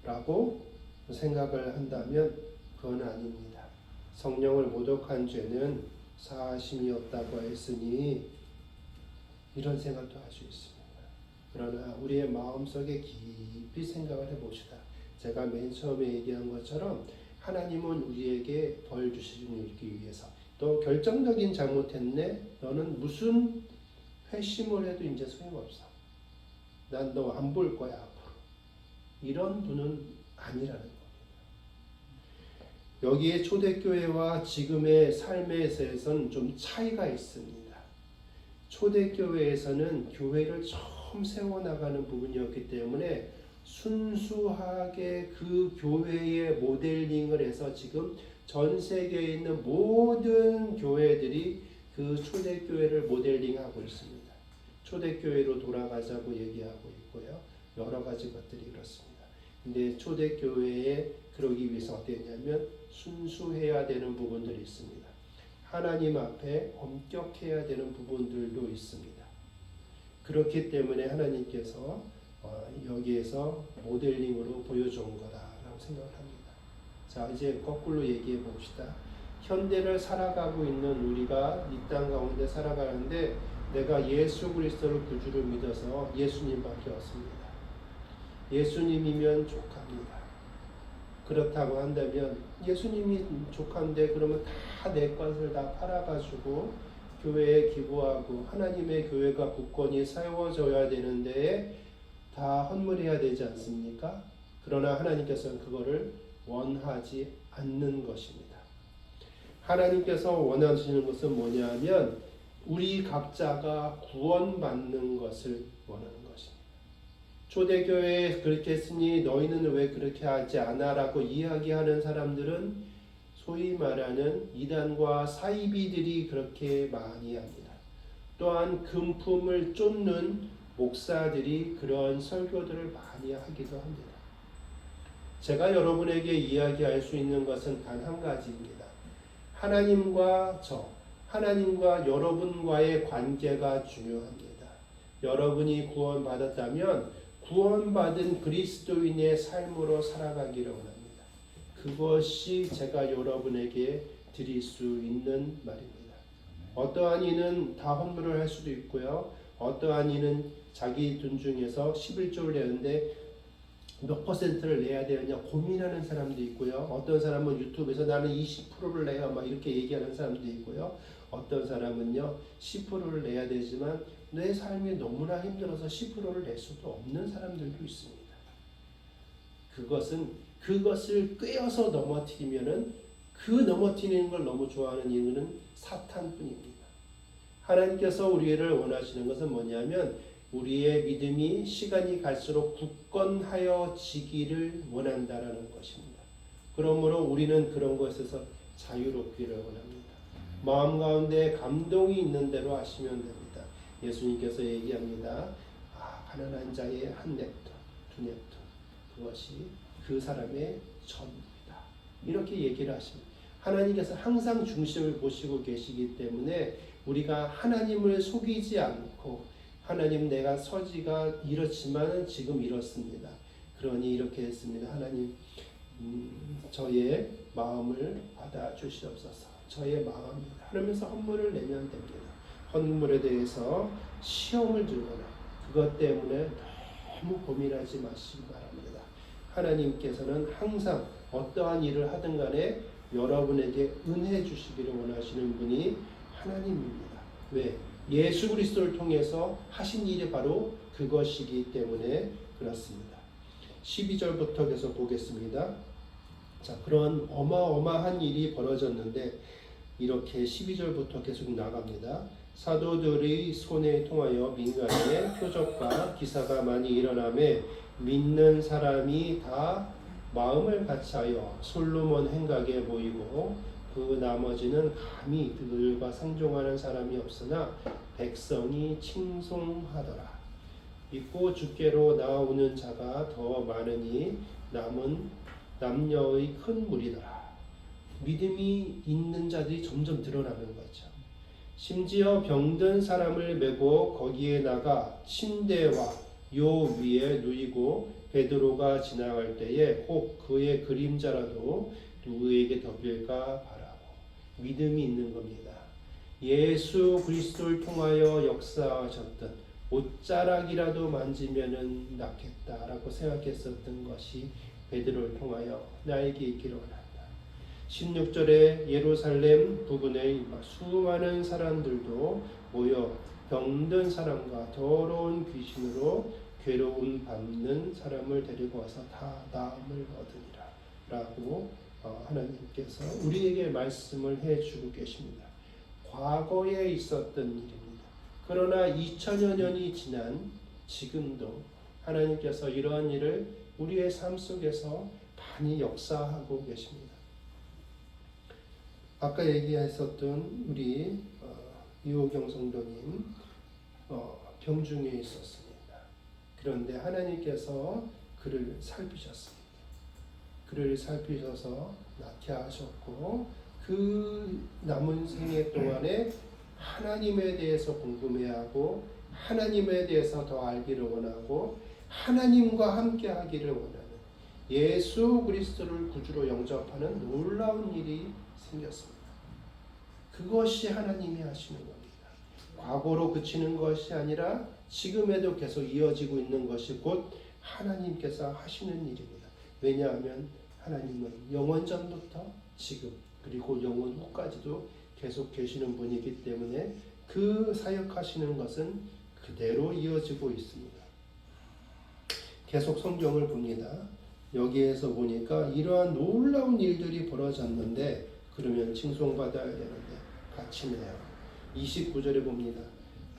라고 생각을 한다면 그건 아닙니다. 성령을 모독한 죄는 사하심이 없다고 했으니 이런 생각도 할 수 있습니다. 그러나 우리의 마음속에 깊이 생각을 해봅시다. 제가 맨 처음에 얘기한 것처럼 하나님은 우리에게 벌 주시기 위해서 또 결정적인 잘못했네. 너는 무슨 회심을 해도 이제 소용없어. 난 너 안 볼 거야 앞으로. 이런 분은 아니라는 겁니다. 여기에 초대교회와 지금의 삶에서는 좀 차이가 있습니다. 초대교회에서는 교회를 처음 세워나가는 부분이었기 때문에 순수하게 그 교회의 모델링을 해서 지금 전 세계에 있는 모든 교회들이 그 초대교회를 모델링하고 있습니다. 초대교회로 돌아가자고 얘기하고 있고요. 여러 가지 것들이 그렇습니다. 근데 초대교회에 그러기 위해서 어떻게 했냐면 순수해야 되는 부분들이 있습니다. 하나님 앞에 엄격해야 되는 부분들도 있습니다. 그렇기 때문에 하나님께서 여기에서 모델링으로 보여준 거다라고 생각을 합니다. 자, 이제 거꾸로 얘기해 봅시다. 현대를 살아가고 있는 우리가 이 땅 가운데 살아가는데 내가 예수 그리스도를 구주로 믿어서 예수님밖에 없습니다. 예수님이면 족합니다. 그렇다고 한다면 예수님이 족한데 그러면 다 내 것을 다 팔아가지고 교회에 기부하고 하나님의 교회가 굳건히 세워져야 되는데 다 헌물해야 되지 않습니까? 그러나 하나님께서는 그거를 원하지 않는 것입니다. 하나님께서 원하시는 것은 뭐냐면 우리 각자가 구원받는 것을 원하는 것입니다. 초대교회에 그렇게 했으니 너희는 왜 그렇게 하지 않아? 라고 이야기하는 사람들은 소위 말하는 이단과 사이비들이 그렇게 많이 합니다. 또한 금품을 쫓는 목사들이 그런 설교들을 많이 하기도 합니다. 제가 여러분에게 이야기할 수 있는 것은 단 한 가지입니다. 하나님과 하나님과 여러분과의 관계가 중요합니다. 여러분이 구원받았다면 구원받은 그리스도인의 삶으로 살아가기를 원합니다. 그것이 제가 여러분에게 드릴 수 있는 말입니다. 어떠한 이는 다 헌물을 할 수도 있고요. 어떠한 이는 자기 돈 중에서 11조를 내는데 몇 퍼센트를 내야 되느냐 고민하는 사람도 있고요. 어떤 사람은 유튜브에서 나는 20%를 내야 막 이렇게 얘기하는 사람도 있고요. 어떤 사람은요 10%를 내야 되지만 내 삶이 너무나 힘들어서 10%를 낼 수도 없는 사람들도 있습니다. 그것을 꿰어서 넘어뜨리면은 그 넘어뜨리는 걸 너무 좋아하는 이유는 사탄뿐입니다. 하나님께서 우리를 원하시는 것은 뭐냐면 우리의 믿음이 시간이 갈수록 굳건하여지기를 원한다라는 것입니다. 그러므로 우리는 그런 것에서 자유롭기를 원합니다. 마음 가운데 감동이 있는 대로 하시면 됩니다. 예수님께서 얘기합니다. 가난한 자의 한 뎁돈, 두 뎁돈, 그것이 그 사람의 전부이다. 이렇게 얘기를 하십니다. 하나님께서 항상 중심을 보시고 계시기 때문에 우리가 하나님을 속이지 않고, 하나님 내가 처지가 이렇지만 지금 이렇습니다. 그러니 이렇게 했습니다. 하나님 저의 마음을 받아주시옵소서. 저의 마음입니다. 그러면서 헌물을 내면 됩니다. 헌물에 대해서 시험을 들거나 그것 때문에 너무 고민하지 마시기 바랍니다. 하나님께서는 항상 어떠한 일을 하든 간에 여러분에게 은혜 주시기를 원하시는 분이 하나님입니다. 왜? 예수 그리스도를 통해서 하신 일이 바로 그것이기 때문에 그렇습니다. 12절부터 계속 보겠습니다. 자, 그런 어마어마한 일이 벌어졌는데 이렇게 12절부터 계속 나갑니다. 사도들의 손에 통하여 민간에 표적과 기사가 많이 일어나매 믿는 사람이 다 마음을 같이하여 솔로몬 행각에 모이고 그 나머지는 감히 그들과 상종하는 사람이 없으나 백성이 칭송하더라. 믿고 주께로 나오는 자가 더 많으니 남은 남녀의 큰 무리더라. 믿음이 있는 자들이 점점 드러나는 거죠. 심지어 병든 사람을 메고 거기에 나가 침대와 요 위에 누이고 베드로가 지나갈 때에 혹 그의 그림자라도 누구에게 덮일까 바라고 믿음이 있는 겁니다. 예수 그리스도를 통하여 역사하셨던 옷자락이라도 만지면은 낫겠다라고 생각했었던 것이 베드로를 통하여 나에게 있기를 원한다. 16절에 예루살렘 부근에 수많은 사람들도 모여 병든 사람과 더러운 귀신으로 괴로움 받는 사람을 데리고 와서 다 나음을 얻으리라 라고 하나님께서 우리에게 말씀을 해주고 계십니다. 과거에 있었던 일입니다. 그러나 2000여 년이 지난 지금도 하나님께서 이러한 일을 우리의 삶 속에서 많이 역사하고 계십니다. 아까 얘기했었던 우리 이호경 성도님 병중에 있었습니다. 그런데 하나님께서 그를 살피셨습니다. 그를 살피셔서 낫게 하셨고 그 남은 생애 동안에 하나님에 대해서 궁금해하고 하나님에 대해서 더 알기를 원하고 하나님과 함께 하기를 원하는 예수 그리스도를 구주로 영접하는 놀라운 일이 생겼습니다. 그것이 하나님이 하시는 겁니다. 과거로 그치는 것이 아니라 지금에도 계속 이어지고 있는 것이 곧 하나님께서 하시는 일입니다. 왜냐하면 하나님은 영원 전부터 지금 그리고 영원 후까지도 계속 계시는 분이기 때문에 그 사역하시는 것은 그대로 이어지고 있습니다. 계속 성경을 봅니다. 여기에서 보니까 이러한 놀라운 일들이 벌어졌는데 그러면 칭송받아야 되는데 갇히네요. 29절에 봅니다.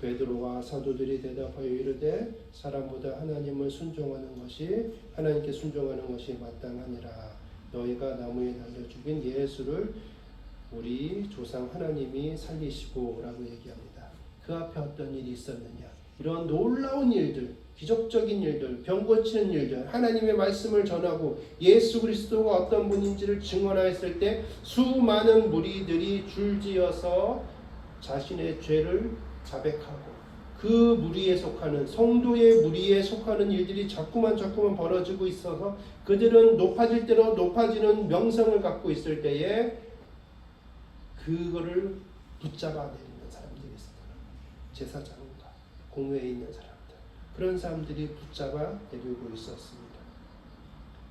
베드로와 사도들이 대답하여 이르되 사람보다 하나님을 순종하는 것이 하나님께 순종하는 것이 마땅하니라. 너희가 나무에 달려 죽인 예수를 우리 조상 하나님이 살리시고 라고 얘기합니다. 그 앞에 어떤 일이 있었느냐. 이런 놀라운 일들, 기적적인 일들, 병 고치는 일들, 하나님의 말씀을 전하고 예수 그리스도가 어떤 분인지를 증언하였을 때 수많은 무리들이 줄지어서 자신의 죄를 자백하고 그 무리에 속하는 성도의 무리에 속하는 일들이 자꾸만 벌어지고 있어서 그들은 높아질 대로 높아지는 명성을 갖고 있을 때에 그거를 붙잡아 내리는 사람들이 있었더라. 제사장과 공회에 있는 사람들, 그런 사람들이 붙잡아 내리고 있었습니다.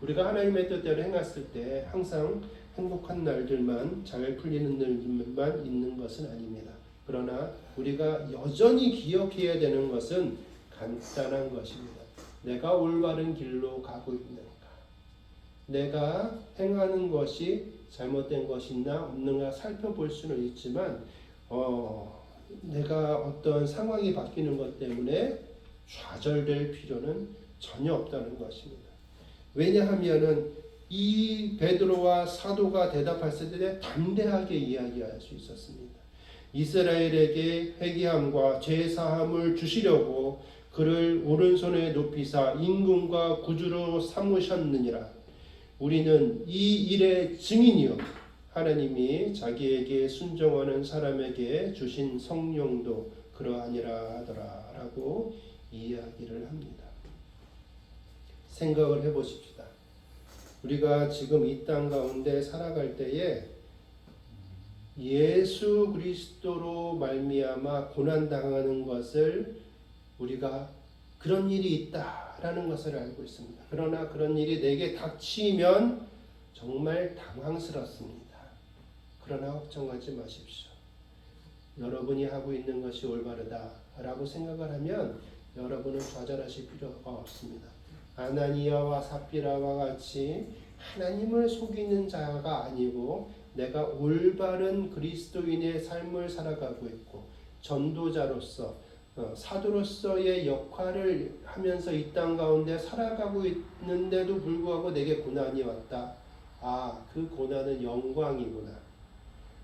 우리가 하나님의 뜻대로 행했을 때 항상 행복한 날들만 잘 풀리는 날들만 있는 것은 아닙니다. 그러나 우리가 여전히 기억해야 되는 것은 간단한 것입니다. 내가 올바른 길로 가고 있는가? 내가 행하는 것이 잘못된 것이 있나 없는가 살펴볼 수는 있지만 내가 어떤 상황이 바뀌는 것 때문에 좌절될 필요는 전혀 없다는 것입니다. 왜냐하면은 이 베드로와 사도가 대답했을 때 담대하게 이야기할 수 있었습니다. 이스라엘에게 회개함과 죄 사함을 주시려고 그를 오른손에 높이사 임금과 구주로 삼으셨느니라. 우리는 이 일의 증인이요 하나님이 자기에게 순종하는 사람에게 주신 성령도 그러하니라 하더라 라고 이야기를 합니다. 생각을 해보십시다. 우리가 지금 이 땅 가운데 살아갈 때에 예수 그리스도로 말미암아 고난당하는 것을 우리가 그런 일이 있다라는 것을 알고 있습니다. 그러나 그런 일이 내게 닥치면 정말 당황스럽습니다. 그러나 걱정하지 마십시오. 여러분이 하고 있는 것이 올바르다라고 생각을 하면 여러분은 좌절하실 필요가 없습니다. 아나니아와 삽비라와 같이 하나님을 속이는 자가 아니고 내가 올바른 그리스도인의 삶을 살아가고 있고 전도자로서 사도로서의 역할을 하면서 이 땅 가운데 살아가고 있는데도 불구하고 내게 고난이 왔다. 아, 그 고난은 영광이구나.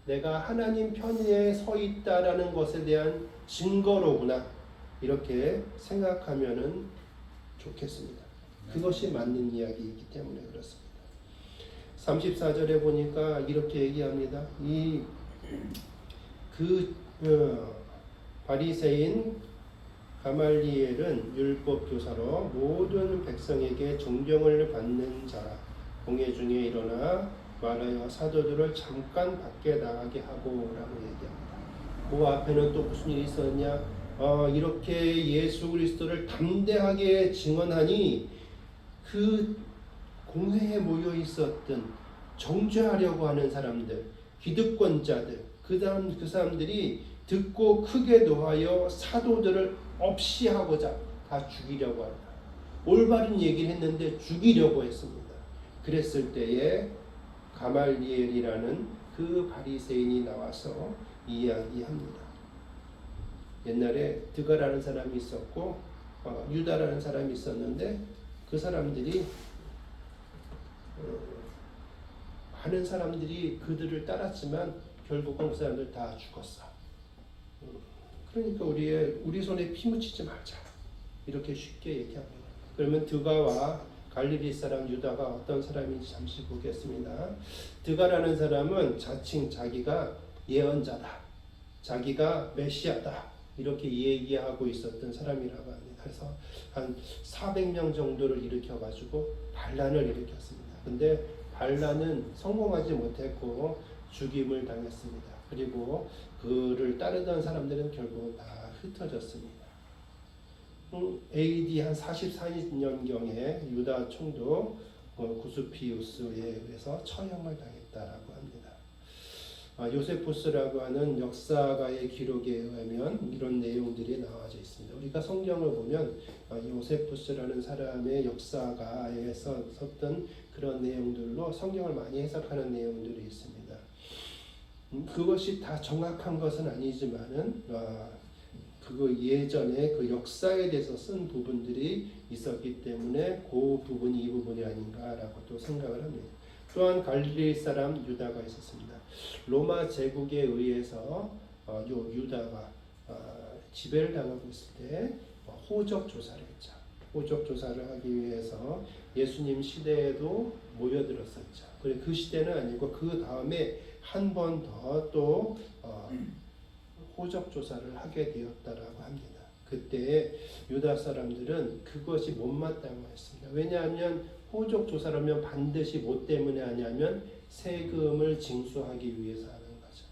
내가 하나님 편에 서 있다라는 것에 대한 증거로구나. 이렇게 생각하면은 좋겠습니다. 그것이 맞는 이야기이기 때문에 그렇습니다. 34절에 보니까 이렇게 얘기합니다. 바리새인 가말리엘은 율법 교사로 모든 백성에게 존경을 받는 자라. 공회 중에 일어나 말하여 사도들을 잠깐 밖에 나가게 하고라고 얘기합니다. 그 앞에는 또 무슨 일이 있었냐? 이렇게 예수 그리스도를 담대하게 증언하니 그 공회에 모여 있었던 정죄하려고 하는 사람들, 기득권자들, 그 사람들이 듣고 크게 노하여 사도들을 없이 하고자 다 죽이려고 한다. 올바른 얘기를 했는데 죽이려고 했습니다. 그랬을 때에 가말리엘이라는 그 바리새인이 나와서 이야기합니다. 옛날에 드가라는 사람이 있었고 유다라는 사람이 있었는데 그 사람들이 많은 사람들이 그들을 따랐지만 결국은 그 사람들 다 죽었어. 그러니까 우리 손에 피 묻히지 말자. 이렇게 쉽게 얘기합니다. 그러면 드가와 갈릴리 사람 유다가 어떤 사람인지 잠시 보겠습니다. 드가라는 사람은 자칭 자기가 예언자다. 자기가 메시아다. 이렇게 얘기하고 있었던 사람이라고 합니다. 그래서 한 400명 정도를 일으켜가지고 반란을 일으켰습니다. 근데 반란은 성공하지 못했고 죽임을 당했습니다. 그리고 그를 따르던 사람들은 결국 다 흩어졌습니다. AD 한 44년경에 유다 총독 구스피우스에 의해서 처형을 당했다라고 합니다. 요세푸스라고 하는 역사가의 기록에 의하면 이런 내용들이 나와져 있습니다. 우리가 성경을 보면 요세푸스라는 사람의 역사가에서 썼던 그런 내용들로 성경을 많이 해석하는 내용들이 있습니다. 그것이 다 정확한 것은 아니지만은 그 예전에 그 역사에 대해서 쓴 부분들이 있었기 때문에 그 부분이 이 부분이 아닌가라고 또 생각을 합니다. 또한 갈릴리 사람 유다가 있었습니다. 로마 제국에 의해서 유다가 지배를 당하고 있을 때 호적 조사를 했죠. 호적 조사를 하기 위해서 예수님 시대에도 모여들었었죠. 그리고 그 시대는 아니고 그 다음에 한 번 더 또 호적 조사를 하게 되었다라고 합니다. 그때 유다 사람들은 그것이 못마땅했습니다. 왜냐하면 호적 조사라면 반드시 뭐 때문에 하냐면 세금을 징수하기 위해서 하는 거죠.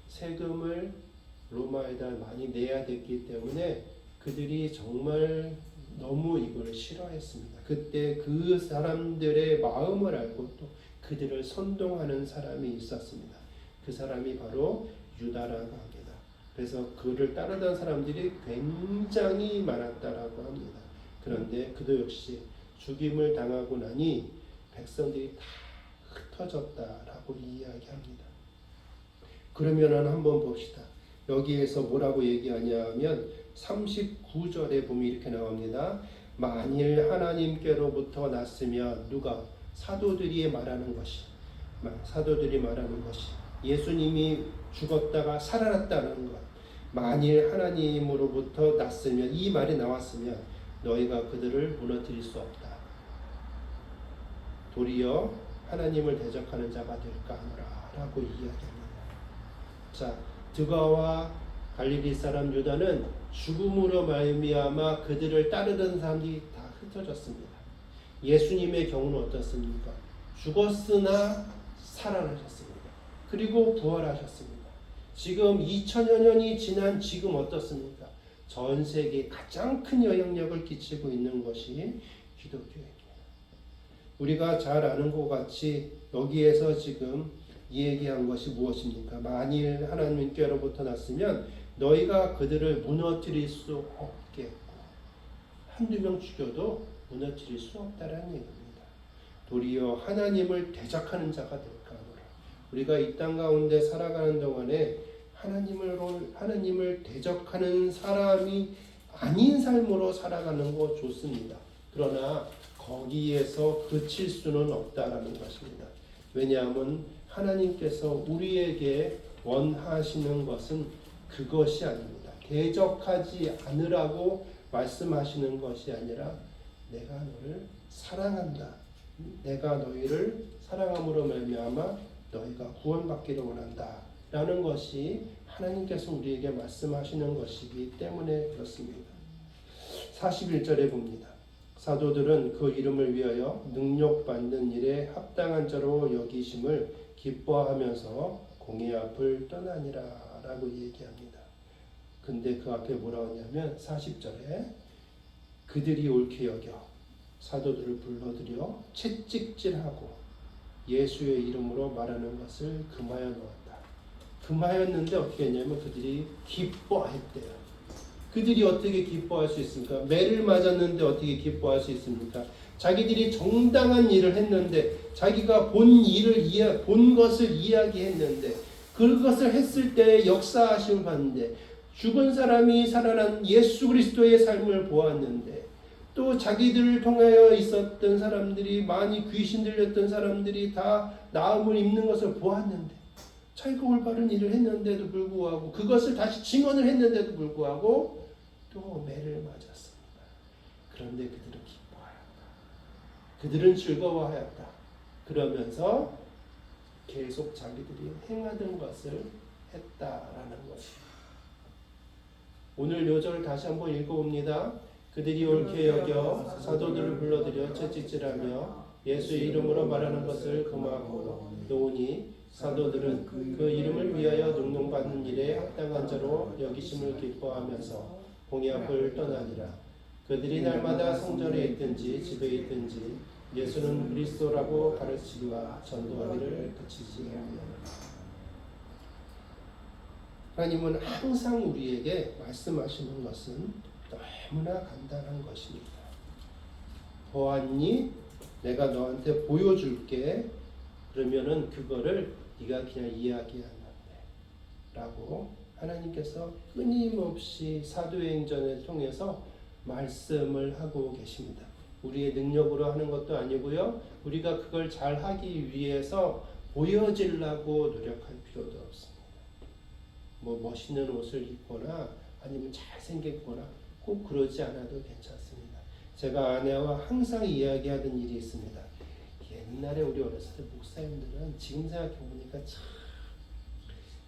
세금을 로마에다 많이 내야 됐기 때문에 그들이 정말 너무 이걸 싫어했습니다. 그때 그 사람들의 마음을 알고 또 그들을 선동하는 사람이 있었습니다. 그 사람이 바로 유다라고 합니다. 그래서 그를 따르던 사람들이 굉장히 많았다라고 합니다. 그런데 그도 역시 죽임을 당하고 나니 백성들이 다 흩어졌다라고 이야기합니다. 그러면은 한번 봅시다. 여기에서 뭐라고 얘기하냐면 39절에 보면 이렇게 나옵니다. 만일 하나님께로부터 났으면 누가 사도들이 말하는 것이 예수님이 죽었다가 살아났다는 것. 만일 하나님으로부터 났으면, 이 말이 나왔으면 너희가 그들을 무너뜨릴 수 없다. 도리어 하나님을 대적하는 자가 될까 하노라 라고 이야기합니다. 자, 드가와 갈릴리 사람 유다는 죽음으로 말미암아 그들을 따르던 사람들이 다 흩어졌습니다. 예수님의 경우는 어떻습니까? 죽었으나 살아나셨습니다. 그리고 부활하셨습니다. 지금 2000여 년이 지난 지금 어떻습니까? 전 세계에 가장 큰 영향력을 끼치고 있는 것이 기독교입니다. 우리가 잘 아는 것 같이 여기에서 지금 얘기한 것이 무엇입니까? 만일 하나님께로부터 났으면 너희가 그들을 무너뜨릴 수 없겠고, 한두 명 죽여도 무너뜨릴 수 없다라는 얘기입니다. 도리어 하나님을 대적하는 자가 될까 하노라. 우리가 이 땅 가운데 살아가는 동안에 하나님을 대적하는 사람이 아닌 삶으로 살아가는 거 좋습니다. 그러나 거기에서 그칠 수는 없다라는 것입니다. 왜냐하면 하나님께서 우리에게 원하시는 것은 그것이 아닙니다. 대적하지 않으라고 말씀하시는 것이 아니라 내가 너를 사랑한다. 내가 너희를 사랑함으로 말미암아 너희가 구원받기를 원한다. 라는 것이 하나님께서 우리에게 말씀하시는 것이기 때문에 그렇습니다. 41절에 봅니다. 사도들은 그 이름을 위하여 능력받는 일에 합당한 자로 여기심을 기뻐하면서 공의 앞을 떠나니라 라고 얘기합니다. 근데 그 앞에 뭐라고 하냐면 40절에 그들이 옳게 여겨 사도들을 불러들여 채찍질하고 예수의 이름으로 말하는 것을 금하여 놓았다. 금하였는데 어떻게 했냐면 그들이 기뻐했대요. 그들이 어떻게 기뻐할 수 있습니까? 매를 맞았는데 어떻게 기뻐할 수 있습니까? 자기들이 정당한 일을 했는데, 자기가 본 것을 이야기했는데, 그것을 했을 때 역사하심을 봤는데, 죽은 사람이 살아난 예수 그리스도의 삶을 보았는데, 또 자기들을 통하여 있었던 사람들이, 많이 귀신 들렸던 사람들이 다 나음을 입는 것을 보았는데, 자기가 올바른 일을 했는데도 불구하고, 그것을 다시 증언을 했는데도 불구하고 또 매를 맞았습니다. 그런데 그들은 기뻐하였다. 그들은 즐거워하였다. 그러면서 계속 자기들이 행하던 것을 했다라는 것입니다. 오늘 요절을 다시 한번 읽어봅니다. 그들이 옳게 여겨 사도들을 불러들여 채찍질하며 예수의 이름으로 말하는 것을 금하고 놓으니 사도들은 그 이름을 위하여 능력받는 일에 합당한 자로 여기심을 기뻐하면서 공의 앞을 떠나니라. 그들이 날마다 성전에 있든지 집에 있든지 예수는 그리스도라고 가르치기와 전도하기를 그치지 아니하니라. 하나님은 항상 우리에게 말씀하시는 것은 너무나 간단한 것입니다. 보았니? 내가 너한테 보여줄게. 그러면은 그거를 네가 그냥 이야기하면 돼. 라고 하나님께서 끊임없이 사도행전을 통해서 말씀을 하고 계십니다. 우리의 능력으로 하는 것도 아니고요. 우리가 그걸 잘 하기 위해서 보여지려고 노력할 필요도 없습니다. 뭐 멋있는 옷을 입거나 아니면 잘생겼거나 꼭 그러지 않아도 괜찮습니다. 제가 아내와 항상 이야기하던 일이 있습니다. 옛날에 우리 어렸을 때 목사님들은 지금 생각해보니까 참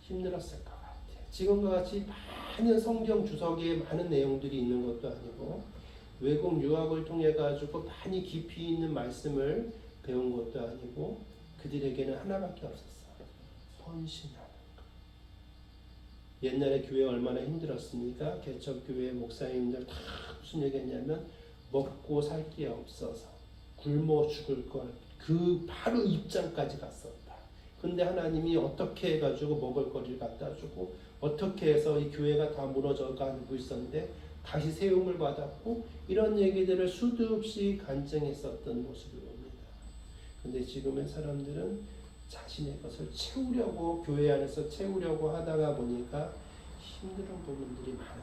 힘들었을 것 같아요. 지금과 같이 많은 성경 주석에 많은 내용들이 있는 것도 아니고 외국 유학을 통해 가지고 많이 깊이 있는 말씀을 배운 것도 아니고 그들에게는 하나밖에 없었어요. 헌신하는 것. 옛날에 교회 얼마나 힘들었습니까? 개척교회 목사님들 다 무슨 얘기했냐면 먹고 살 게 없어서 굶어 죽을 걸 그 바로 입장까지 갔었다. 근데 하나님이 어떻게 해가지고 먹을 거리를 갖다 주고 어떻게 해서 이 교회가 다 무너져 가고 있었는데 다시 세움을 받았고 이런 얘기들을 수도 없이 간증했었던 모습을 봅니다. 근데 지금의 사람들은 자신의 것을 채우려고 교회 안에서 채우려고 하다가 보니까 힘든 부분들이 많은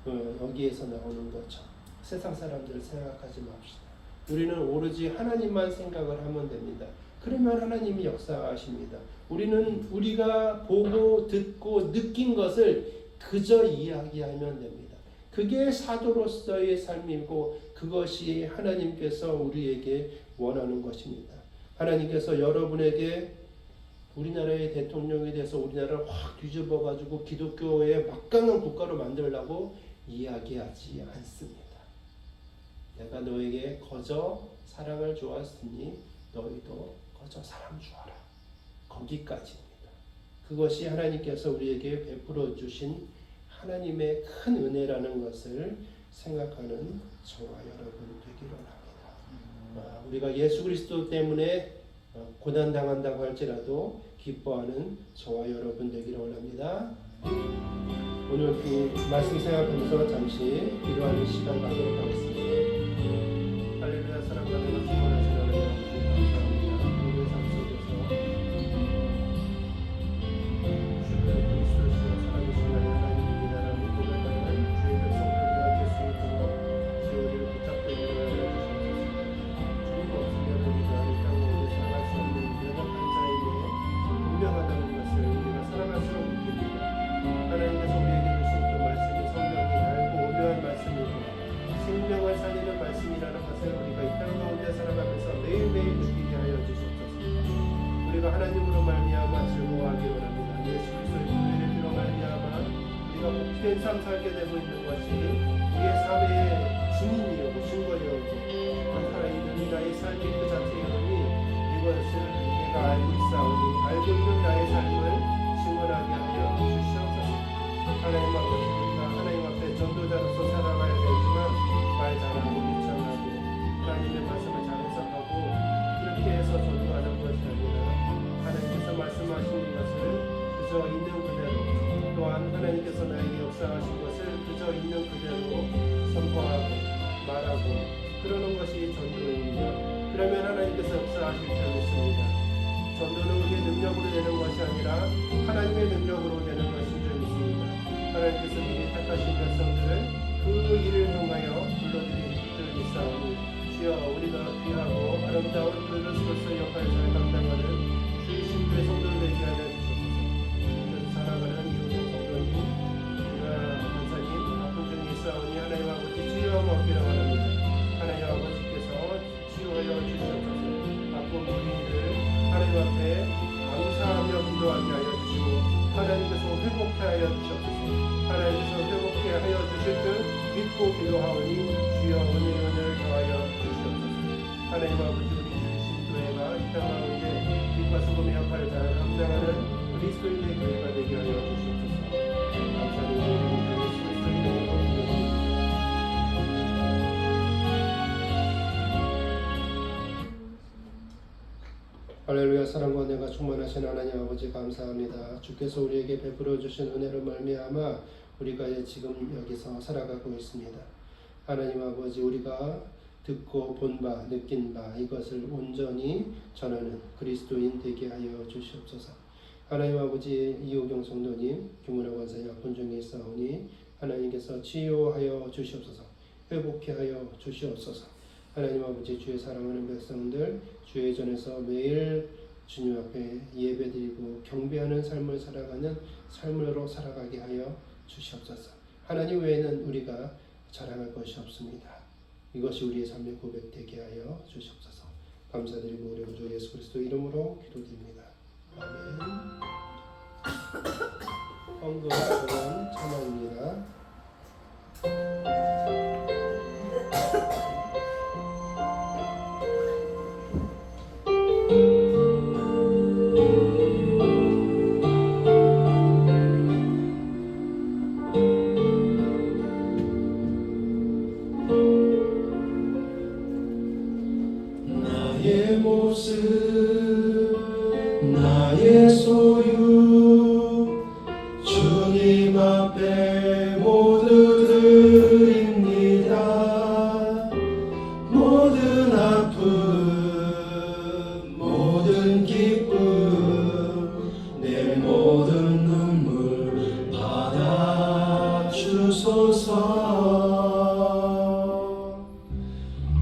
것입니다. 여기에서 나오는 거죠. 세상 사람들 생각하지 맙시다. 우리는 오로지 하나님만 생각을 하면 됩니다. 그러면 하나님이 역사하십니다. 우리는 우리가 보고 듣고 느낀 것을 그저 이야기하면 됩니다. 그게 사도로서의 삶이고 그것이 하나님께서 우리에게 원하는 것입니다. 하나님께서 여러분에게 우리나라의 대통령에 대해서 우리나라를 확 뒤집어가지고 기독교의 막강한 국가로 만들려고 이야기하지 않습니다. 내가 너에게 거저 사랑을 주었으니 너희도 거저 사랑 주어라. 거기까지입니다. 그것이 하나님께서 우리에게 베풀어 주신 하나님의 큰 은혜라는 것을 생각하는 저와 여러분 되기를 합니다. 우리가 예수 그리스도 때문에 고난당한다고 할지라도 기뻐하는 저와 여러분 되기를 원합니다. 오늘 그 말씀 생각하면서 잠시 기도하는 시간 갖도록 하겠습니다. 할렐루야. 사랑받는 것 충만하신 하나님 아버지 감사합니다. 우리의 삶 속에서 주의 그리스도시와 살아계신 하나님입니다라는 고백하는 주의 백성들 되어질 수 있도록 주의 우리를 붙잡고 인도하여 주시옵소서. 주님 없으면 우리가 이 땅 가운데 살아갈 수 없는 연약한 자에게 분명하다는 것을 우리가 살아갈수록 느낍니다. 하나님께서 우리에게 주신 그 말씀이 성경이 얇고 오묘한 말씀이고 생명을 살리는 말씀이라는 것을 우리가 이 땅 가운데 살아가면서 매일매일 느끼게 하여 주시옵소서. 우리가 하나님으로 말미암아 즐거워하기 원합니다. 예수 그리스도의 은혜를 피로 말미암아 우리가 복된 삶 살게 되고 있는 것이 우리의 삶의 증인이요 증거이고 살아있는 나의 삶이 그 자체이오니 이것을 내가 알고 있사오니 알고 있는 나의 삶을 증언하게 하여 주시옵소서. 하나님 아버지 우리가 하나님 앞에 전도자로서 살아가야 되지만 말 잘하고 유창하고 하나님의 말씀을 잘 해석하고 그렇게 해서 전도하는 것이 아니라 하나님께서 말씀하신 것을 그저 있는 그대로 또한 하나님께서 나에게 역사하신 것을 그저 있는 그대로 선포하고 말하고 그러는 것이 전도입니다. 그러면 하나님께서 역사하실 줄 믿습니다. 전도는 우리의 능력으로 되는 것이 아니라 하나님의 능력으로 되는 것인 줄 믿습니다. 하나님께서 미리 택하신 백성들을 그 일을 통하여 불러들인 줄 믿사오니 주여 우리가 귀하고 아름다운 그릇으로서의 역할을 잘 감당하는 주의 신부의 성도를 되게 하여 주시옵소서. 그래서 살아가는 이웃의 성도님 우리가 권사님 아픈 중에 있사오니 하나님 아버지 치유함 얻기를 바랍니다. 하나님 아버지께서 치유하여 주시옵소서. 아픈 우리를 하나님 앞에 감사하며 기도하게 하여 주시고 하나님께서 회복케 하여 주시옵소서. 하나님께서 회복케 하여 주실 듯 믿고 기도하오니 주여 은혜를 더하여 주시옵소서. 하나님 아버지 우리 주의 신도회가 이 땅 가운데 빛과 소금의 역할을 잘 감당하는 그리스도인의 교회가 되게 하여 주시옵소서. 감사드리고 예수 그리스도의 이름으로 기도드립니다. 할렐루야. 사랑과 은혜가 충만하신 하나님 아버지 감사합니다. 주께서 우리에게 베풀어 주신 은혜로 말미암아 우리가 지금 여기서 살아가고 있습니다. 하나님 아버지 우리가 듣고 본 바 느낀 바 이것을 온전히 전하는 그리스도인 되게 하여 주시옵소서. 하나님 아버지 이호경 성도님 김은하 권사님 아픈 중에 있사오니 하나님께서 치유하여 주시옵소서. 회복케 하여 주시옵소서. 하나님 아버지 주의 사랑하는 백성들 주의 전에서 매일 주님 앞에 예배드리고 경배하는 삶을 살아가는 삶으로 살아가게 하여 주시옵소서. 하나님 외에는 우리가 자랑할 것이 없습니다. 이것이 우리의 삶의 고백되게 하여 주시옵소서. 감사드리고 우리 주 예수 그리스도 이름으로 기도드립니다. 아멘. 헌금 찬양입니다. 나의 모습 나의 소유 주님 앞에 모두 드립니다. 모든 아픔 모든 기쁨 내 모든 눈물 받아 주소서.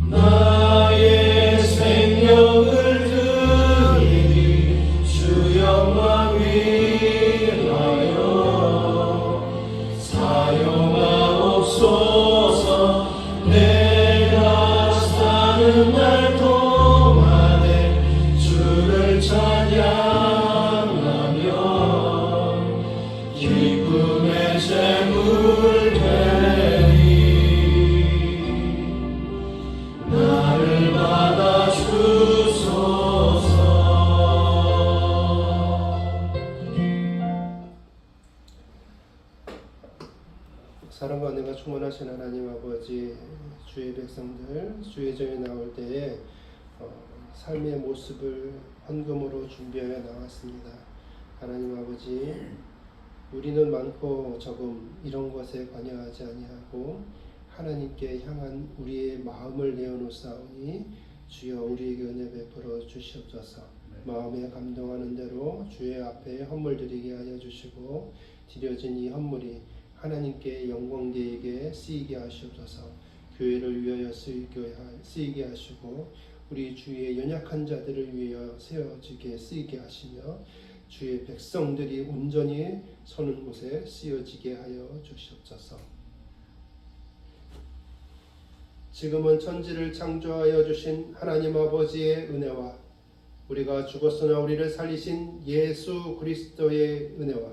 나의 생명을 날 동안에 주를 찬양하며 기쁨의 제물 되리 나를 받아 주소서. 사랑과 은혜가 충만하신 하나님 아버지, 주의 백성들 주의 전에 나올 때에 삶의 모습을 헌금으로 준비하여 나왔습니다. 하나님 아버지, 우리는 많고 적음 이런 것에 관여하지 아니하고 하나님께 향한 우리의 마음을 내어놓사오니 주여 우리에게 은혜 베풀어 주시옵소서. 마음에 감동하는 대로 주의 앞에 헌물 드리게 하여 주시고 드려진 이 헌물이 하나님께 영광되게 쓰이게 하시옵소서. 교회를 위하여 쓰이게 하시고 우리 주의 연약한 자들을 위하여 세워지게 쓰이게 하시며 주의 백성들이 온전히 서는 곳에 쓰여지게 하여 주시옵소서. 지금은 천지를 창조하여 주신 하나님 아버지의 은혜와 우리가 죽었으나 우리를 살리신 예수 그리스도의 은혜와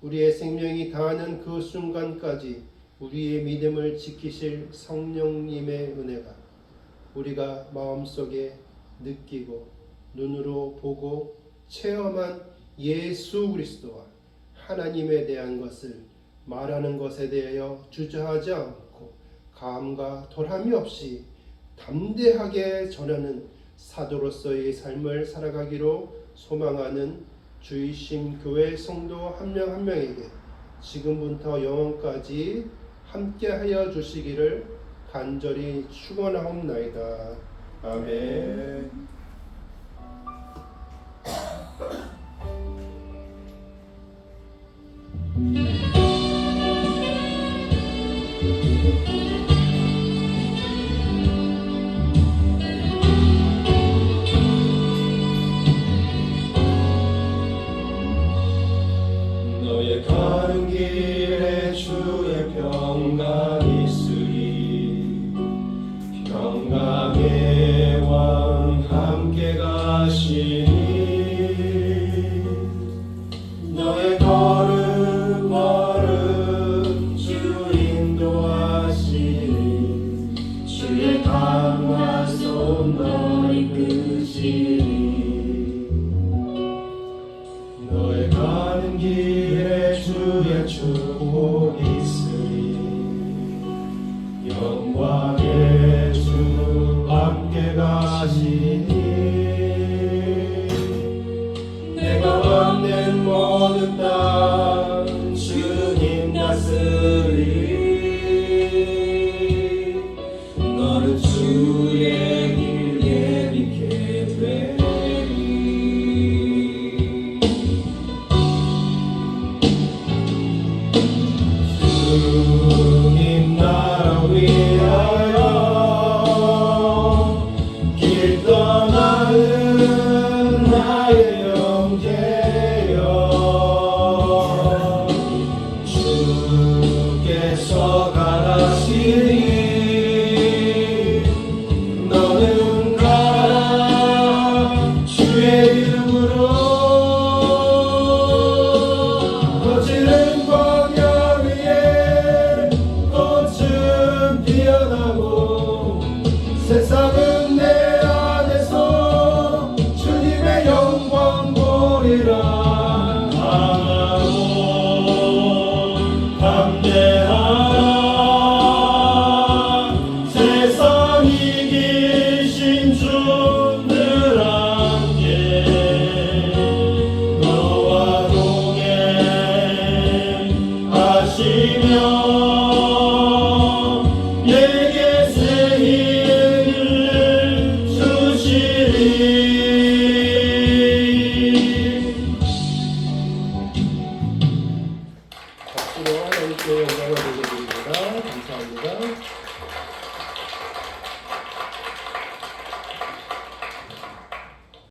우리의 생명이 다하는 그 순간까지 우리의 믿음을 지키실 성령님의 은혜가 우리가 마음속에 느끼고 눈으로 보고 체험한 예수 그리스도와 하나님에 대한 것을 말하는 것에 대하여 주저하지 않고 감과 덜함이 없이 담대하게 전하는 사도로서의 삶을 살아가기로 소망하는 주이심 교회 성도 한 명 한 명에게 지금부터 영원까지 함께하여 주시기를 간절히 축원하옵나이다. 아멘. 너의 가는 길에 주의 평강이 있으리 평강의 왕 함께 가시니 너의 걸음 걸음 주 인도하시니 주의 강한 손 널 이끄시니 너의 가는 길에 주의 축복이 있으리 영광의 주 함께 가시니 내가 얻는 모든 땅 주님 다스리 너는 주의 길 예비케 되리 주님 나라 위하여 길 떠나는 나의 형제여 주께서 가라시니 너는 가라 주의 이름으로 거칠은 광야 위에 꽃은 피어나고 세상은 내 안에서 주님의 영광 보리라 강하고 담대하라 세상 이기신 주들 함께 너와 동행하시며 내게 새 힘을 주시리. 박수로 하나님께 영광을 돌려드립니다. 감사합니다.